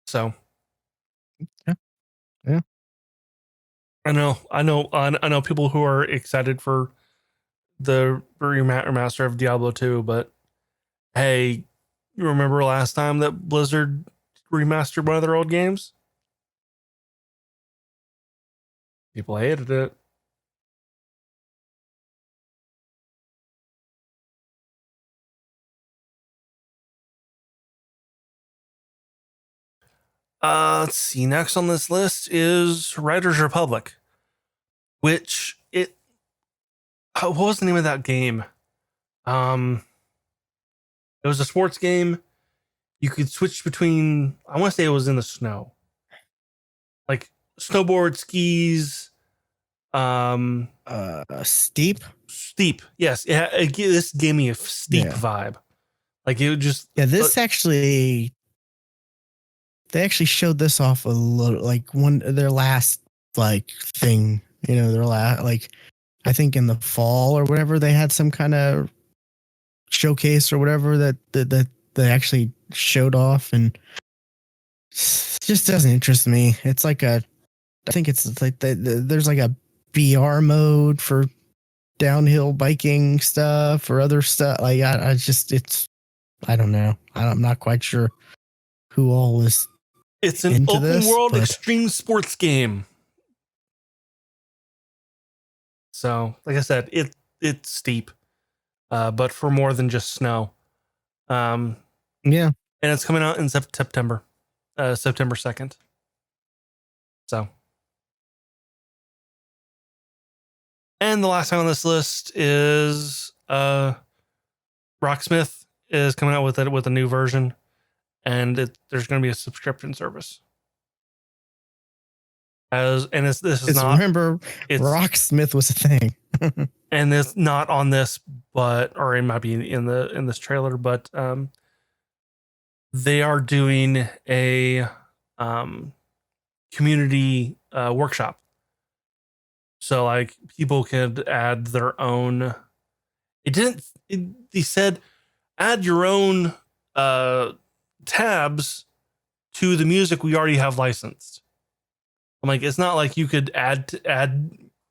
Speaker 2: So,
Speaker 1: yeah.
Speaker 2: I know people who are excited for the remaster of Diablo 2, but hey, you remember last time that Blizzard remastered one of their old games? People hated it. Let's see. Next on this list is Riders Republic, which what was the name of that game? It was a sports game. You could switch between, I want to say it was in the snow, like snowboard, skis,
Speaker 1: Steep.
Speaker 2: Yes. This gave me a steep vibe. Like it would just,
Speaker 1: this actually, they actually showed this off a little, like their last like thing, their last, like, I think in the fall or whatever, they had some kind of showcase or whatever that they actually showed off, and it just doesn't interest me. It's like I think it's like there's like a BR mode for downhill biking stuff or other stuff. Like I don't know. I'm not quite sure who all is.
Speaker 2: It's an open world extreme sports game. So, like I said, it's steep, but for more than just snow.
Speaker 1: Yeah,
Speaker 2: and it's coming out in September 2nd. So, and the last thing on this list is Rocksmith is coming out with a new version, and there's going to be a subscription service. Remember,
Speaker 1: Rocksmith was a thing.
Speaker 2: And it's not on this, or it might be in this trailer, but they are doing a community workshop. So like people could add their own. They said add your own tabs to the music we already have licensed. I'm like, it's not like you could add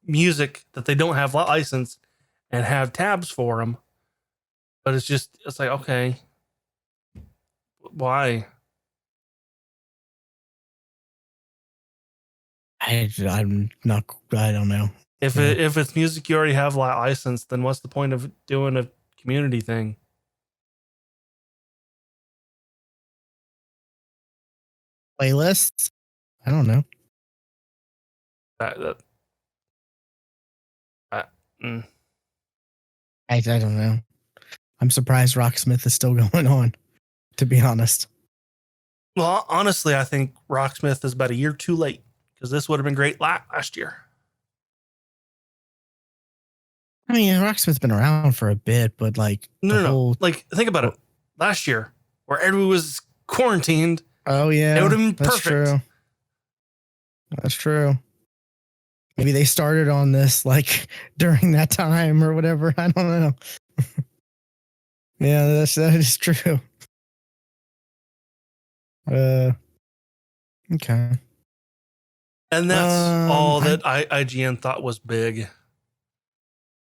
Speaker 2: music that they don't have licensed and have tabs for them. But it's like, okay, why?
Speaker 1: I don't know.
Speaker 2: If it's music you already have licensed, then what's the point of doing a community thing?
Speaker 1: Playlists? I don't know. I don't know. I'm surprised Rocksmith is still going on, to be honest.
Speaker 2: Well, honestly, I think Rocksmith is about a year too late, because this would have been great last year.
Speaker 1: I mean, Rocksmith's been around for a bit, but like
Speaker 2: no. Like, think about it. Last year, where everyone was quarantined.
Speaker 1: Oh yeah,
Speaker 2: it would have been perfect.
Speaker 1: That's true. Maybe they started on this like during that time or whatever. I don't know. Yeah, that is true. Okay.
Speaker 2: And that's all that IGN thought was big.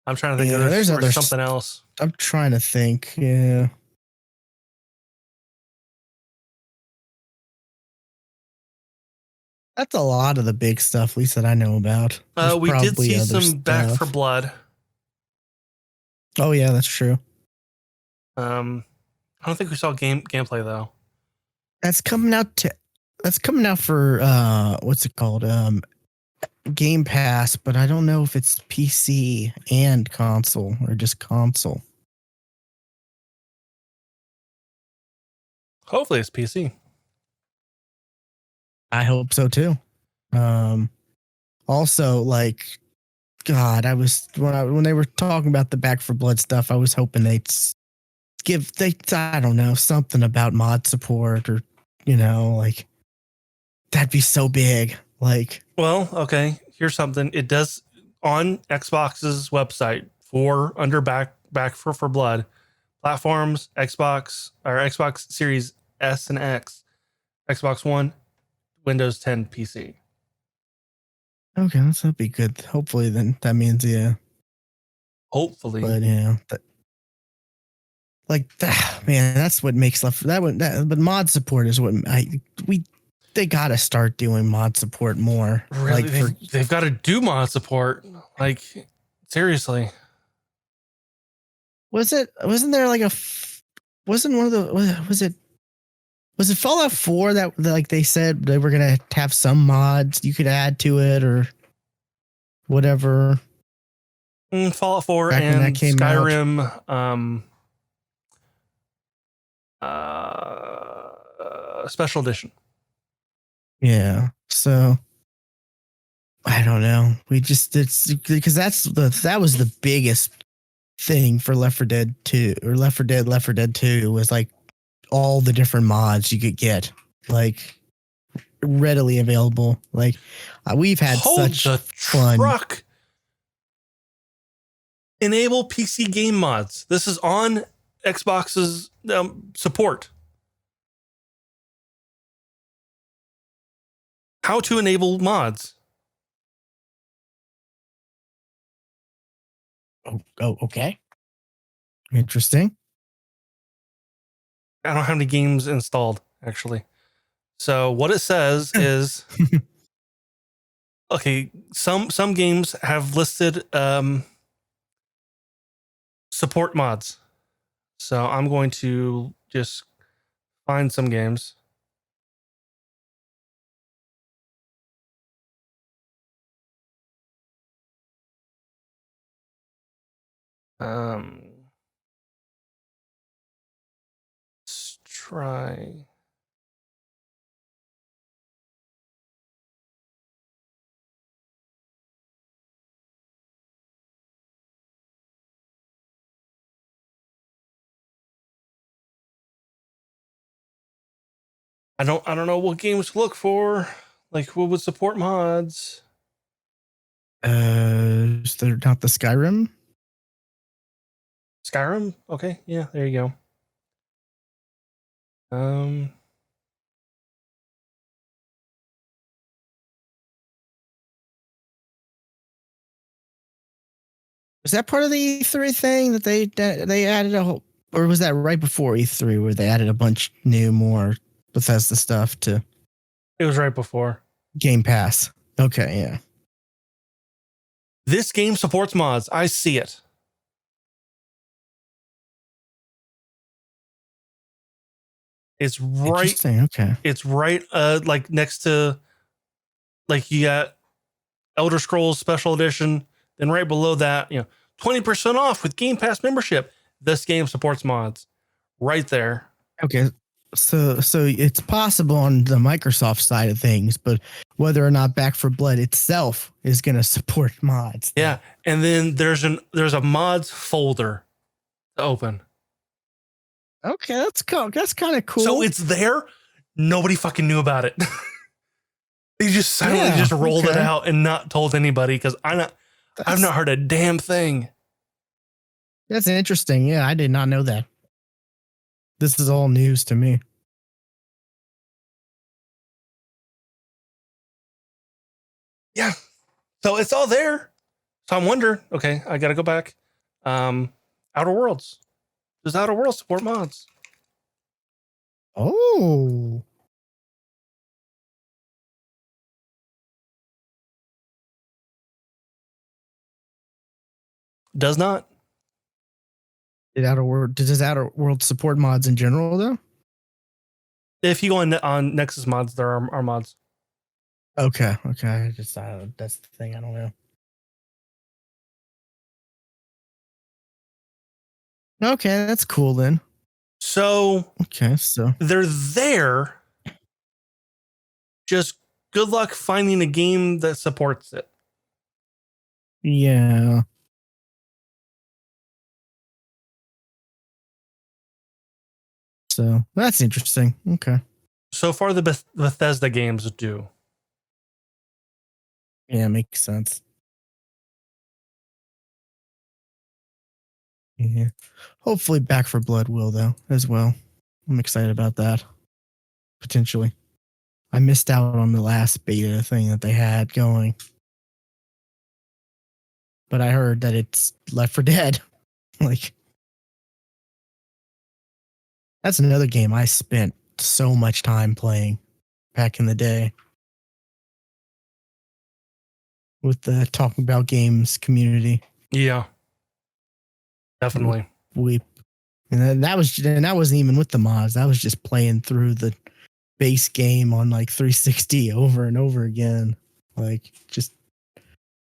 Speaker 2: I'm trying to think of there's something else.
Speaker 1: I'm trying to think. Yeah. That's a lot of the big stuff, at least that I know about. There's
Speaker 2: We did
Speaker 1: probably
Speaker 2: see
Speaker 1: other
Speaker 2: some Back for
Speaker 1: stuff.
Speaker 2: Blood.
Speaker 1: Oh yeah, that's true.
Speaker 2: I don't think we saw gameplay though.
Speaker 1: That's coming out to. That's coming out for what's it called? Game Pass, but I don't know if it's PC and console or just console.
Speaker 2: Hopefully it's PC.
Speaker 1: I hope so too. Also, like, God, I was when they were talking about the Back for Blood stuff, I was hoping they'd I don't know, something about mod support or like that'd be so big. Like,
Speaker 2: Well, okay, here's something. It does on Xbox's website for under Back for Blood platforms, Xbox or Xbox Series S and X, Xbox One, Windows 10 PC.
Speaker 1: okay, that'd be good. Hopefully, then that means yeah.
Speaker 2: Hopefully,
Speaker 1: But like that, man, that's what makes left that one. But mod support is what they gotta start doing mod support more.
Speaker 2: really,
Speaker 1: Like
Speaker 2: they've got to do mod support. Like, seriously.
Speaker 1: wasn't there like wasn't one of the was it Fallout 4 that like they said they were gonna have some mods you could add to it or whatever
Speaker 2: Fallout 4
Speaker 1: back when that
Speaker 2: and
Speaker 1: came out?
Speaker 2: Skyrim special edition.
Speaker 1: Yeah. So I don't know. It's because that was the biggest thing for Left 4 Dead 2 or Left 4 Dead 2 was like all the different mods you could get like readily available. Like we've had
Speaker 2: Hold
Speaker 1: such
Speaker 2: the
Speaker 1: fun.
Speaker 2: truck. Enable PC game mods. This is on Xbox's support. How to enable mods.
Speaker 1: Oh, okay. Interesting.
Speaker 2: I don't have any games installed, actually. So what it says is, okay, some games have listed support mods. So I'm going to just find some games. Let's try. I don't know what games to look for. Like what would support mods?
Speaker 1: Is there not the Skyrim?
Speaker 2: Skyrim? Okay, yeah, there you go.
Speaker 1: Was that part of the E3 thing that they added a whole, or was that right before E3 where they added a bunch more Bethesda stuff to
Speaker 2: It was right before.
Speaker 1: Game Pass? Okay, yeah.
Speaker 2: This game supports mods. I see it. It's right.
Speaker 1: Interesting. Okay.
Speaker 2: It's right like next to like you got Elder Scrolls Special Edition, then right below that, 20% off with Game Pass membership. This game supports mods. Right there.
Speaker 1: Okay. So it's possible on the Microsoft side of things, but whether or not Back for Blood itself is going to support mods.
Speaker 2: Yeah, and then there's a mods folder to open.
Speaker 1: Okay, that's cool. That's kind of cool.
Speaker 2: So it's there. Nobody fucking knew about it. They just silently just rolled it out and not told anybody because I've not heard a damn thing.
Speaker 1: That's interesting. Yeah, I did not know that. This is all news to me.
Speaker 2: Yeah. So it's all there. So I'm wondering, okay, I got to go back. Outer Worlds. Does Outer Worlds support mods?
Speaker 1: Oh.
Speaker 2: Does not.
Speaker 1: Does Outer World support mods in general though?
Speaker 2: If you go on Nexus mods, there are mods.
Speaker 1: Okay. That's the thing. I don't know. Okay, that's cool then.
Speaker 2: So they're there. Just good luck finding a game that supports it.
Speaker 1: Yeah. So that's interesting. Okay.
Speaker 2: So far, the Bethesda games do.
Speaker 1: Yeah, makes sense. Yeah. Hopefully Back for Blood will though as well. I'm excited about that. Potentially. I missed out on the last beta thing that they had going. But I heard that it's Left 4 Dead. Like that's another game I spent so much time playing back in the day with the Talking About Games community.
Speaker 2: Yeah. Definitely.
Speaker 1: And that wasn't even with the mods. That was just playing through the base game on like 360 over and over again. Like just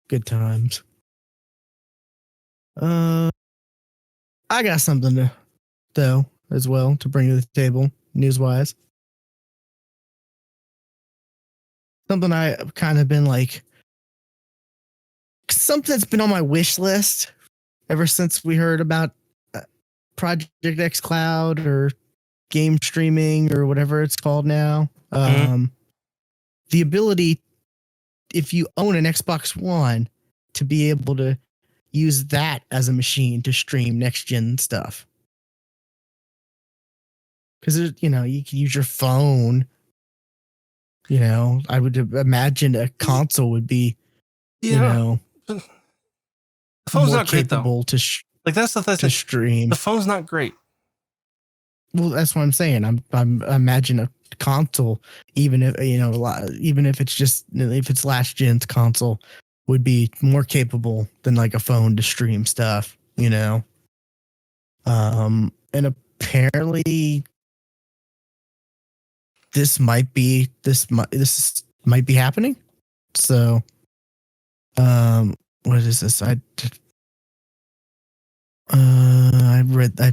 Speaker 1: good times. I got something though as well to bring to the table news wise. Something I've kind of been like something that's been on my wish list ever since we heard about Project X Cloud or game streaming or whatever it's called now. The ability, if you own an Xbox One, to be able to use that as a machine to stream next gen stuff. Because you can use your phone. I would imagine a console would be,
Speaker 2: the phone's
Speaker 1: more
Speaker 2: not great though.
Speaker 1: capable to stream.
Speaker 2: The phone's not great.
Speaker 1: Well, that's what I'm saying. I'm imagine a console, even if if it's last gen's console, would be more capable than like a phone to stream stuff. And apparently this might be happening. So, what is this? I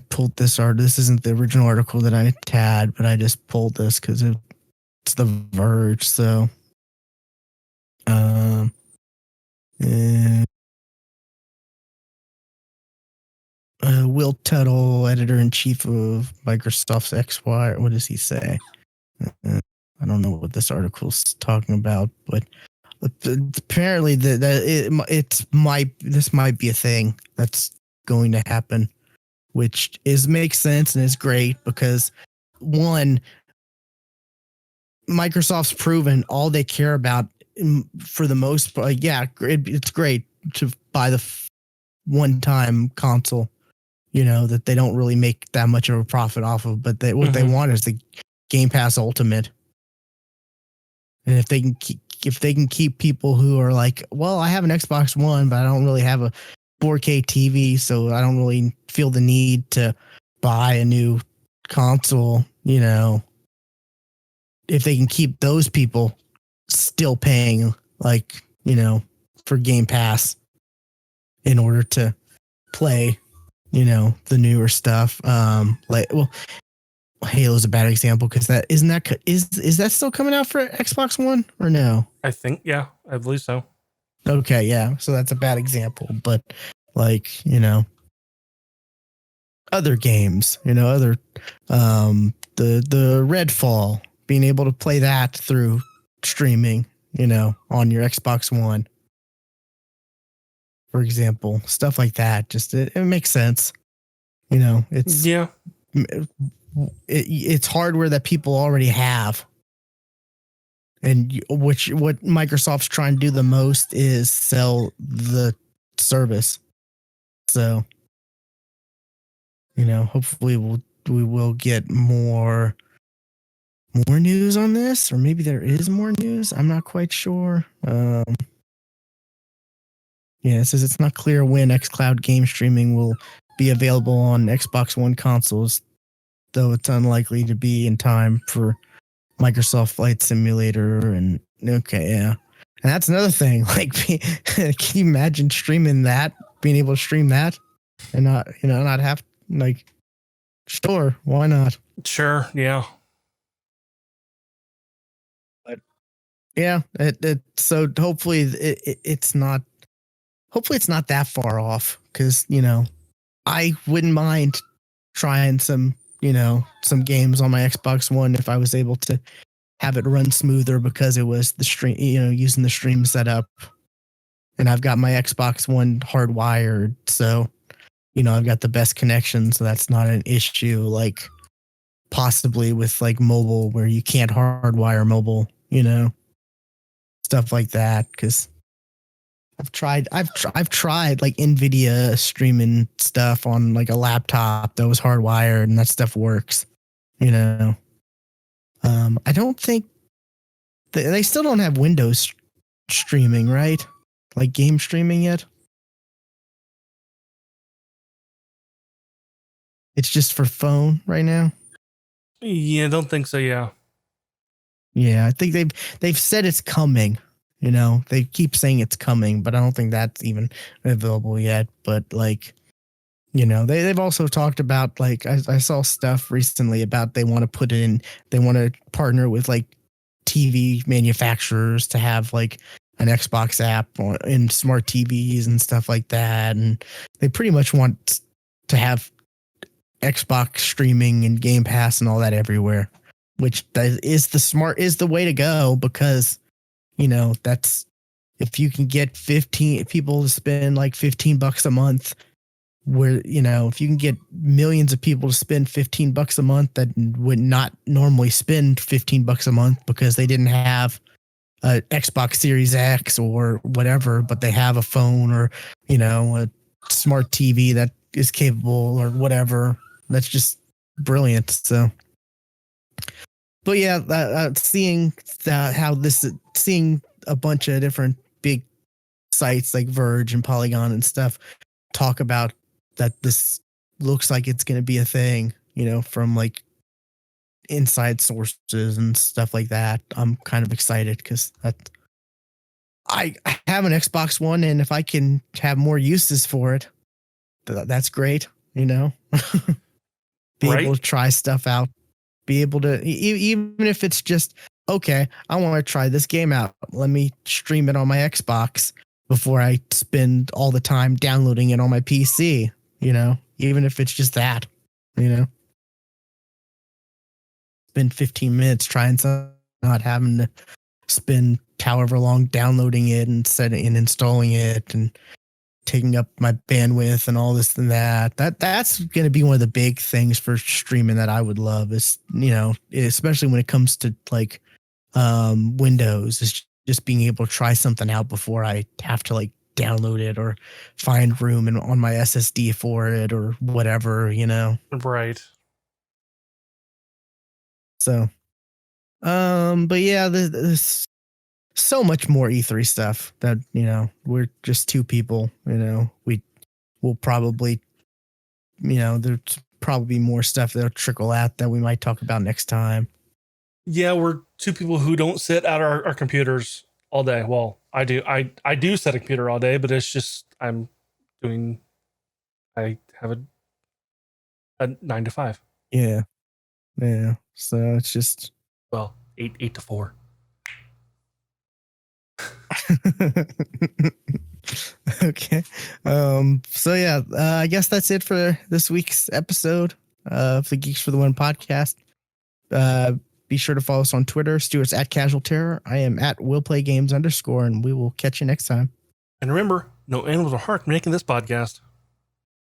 Speaker 1: pulled this art. This isn't the original article that I had, but I just pulled this because it's The Verge. So, Will Tuttle, editor in chief of Microsoft's XY. What does he say? I don't know what this article's talking about, but apparently this might be a thing that's going to happen, which makes sense and is great because one, Microsoft's proven all they care about for the most part. Yeah, it's great to buy the one-time console, that they don't really make that much of a profit off of, but what they want is the Game Pass Ultimate. And if they can keep people who are like, well, I have an Xbox One, but I don't really have a 4K TV, so I don't really feel the need to buy a new console, if they can keep those people still paying for Game Pass in order to play, the newer stuff. Halo's a bad example because is that still coming out for Xbox One or no?
Speaker 2: I think, yeah, I believe so.
Speaker 1: Okay, yeah. So that's a bad example, but other games, other the Redfall, being able to play that through streaming, on your Xbox One, for example, stuff like that. Just it makes sense. It's it's hardware that people already have. And what Microsoft's trying to do the most is sell the service. So, hopefully we will get more news on this, or maybe there is more news. I'm not quite sure. Yeah, it says it's not clear when xCloud game streaming will be available on Xbox One consoles, though it's unlikely to be in time for Microsoft Flight Simulator. And okay, yeah. And that's another thing. Like, can you imagine streaming that, being able to stream that and not, not have, like, sure, why not?
Speaker 2: Sure, yeah.
Speaker 1: But yeah, so hopefully it's not, that far off, because, I wouldn't mind trying some games on my Xbox One if I was able to have it run smoother, because it was the stream, using the stream setup, and I've got my Xbox One hardwired, so I've got the best connection, so that's not an issue. Like, possibly with like mobile, where you can't hardwire mobile, stuff like that, because I've tried like NVIDIA streaming stuff on like a laptop that was hardwired, and that stuff works. I don't think they still don't have Windows streaming, right? Like game streaming yet? It's just for phone right now.
Speaker 2: Yeah, I don't think so. Yeah.
Speaker 1: Yeah, I think they've said it's coming. They keep saying it's coming, but I don't think that's even available yet. But like, they've also talked about, like, I saw stuff recently about they want to put it in, they want to partner with like TV manufacturers to have like an Xbox app in smart TVs and stuff like that. And they pretty much want to have Xbox streaming and Game Pass and all that everywhere, which is the way to go, because that's, if you can get 15 people to spend like $15 a month, where if you can get millions of people to spend $15 a month that would not normally spend $15 a month because they didn't have a Xbox Series X or whatever, but they have a phone or a smart TV that is capable or whatever. That's just brilliant. So, but yeah, seeing a bunch of different big sites like Verge and Polygon and stuff talk about that this looks like it's going to be a thing, from like inside sources and stuff like that. I'm kind of excited, because I have an Xbox One, and if I can have more uses for it, that's great. Be
Speaker 2: Right?
Speaker 1: able to try stuff out, be able to, even if it's just, okay, I want to try this game out, let me stream it on my Xbox before I spend all the time downloading it on my PC, even if it's just that, spend 15 minutes trying something, not having to spend however long downloading it and setting and installing it and taking up my bandwidth and all this and that. That's going to be one of the big things for streaming that I would love, is, especially when it comes to like Windows, is just being able to try something out before I have to like download it or find room on my SSD for it or whatever,
Speaker 2: Right.
Speaker 1: So, but yeah, there's so much more E3 stuff that, we're just two people, we will probably, there's probably more stuff that'll trickle out that we might talk about next time.
Speaker 2: Yeah, we're two people who don't sit at our computers all day. Well, I do. I do sit at a computer all day, but it's just I have a 9 to 5.
Speaker 1: Yeah. Yeah. So it's just,
Speaker 2: Well, 8 to 4.
Speaker 1: Okay. So yeah, I guess that's it for this week's episode of the Geeks for the Win podcast. Be sure to follow us on Twitter. Stuart's at Casual Terror. I am at WillPlayGames_, and we will catch you next time.
Speaker 2: And remember, no animals are harmed making this podcast.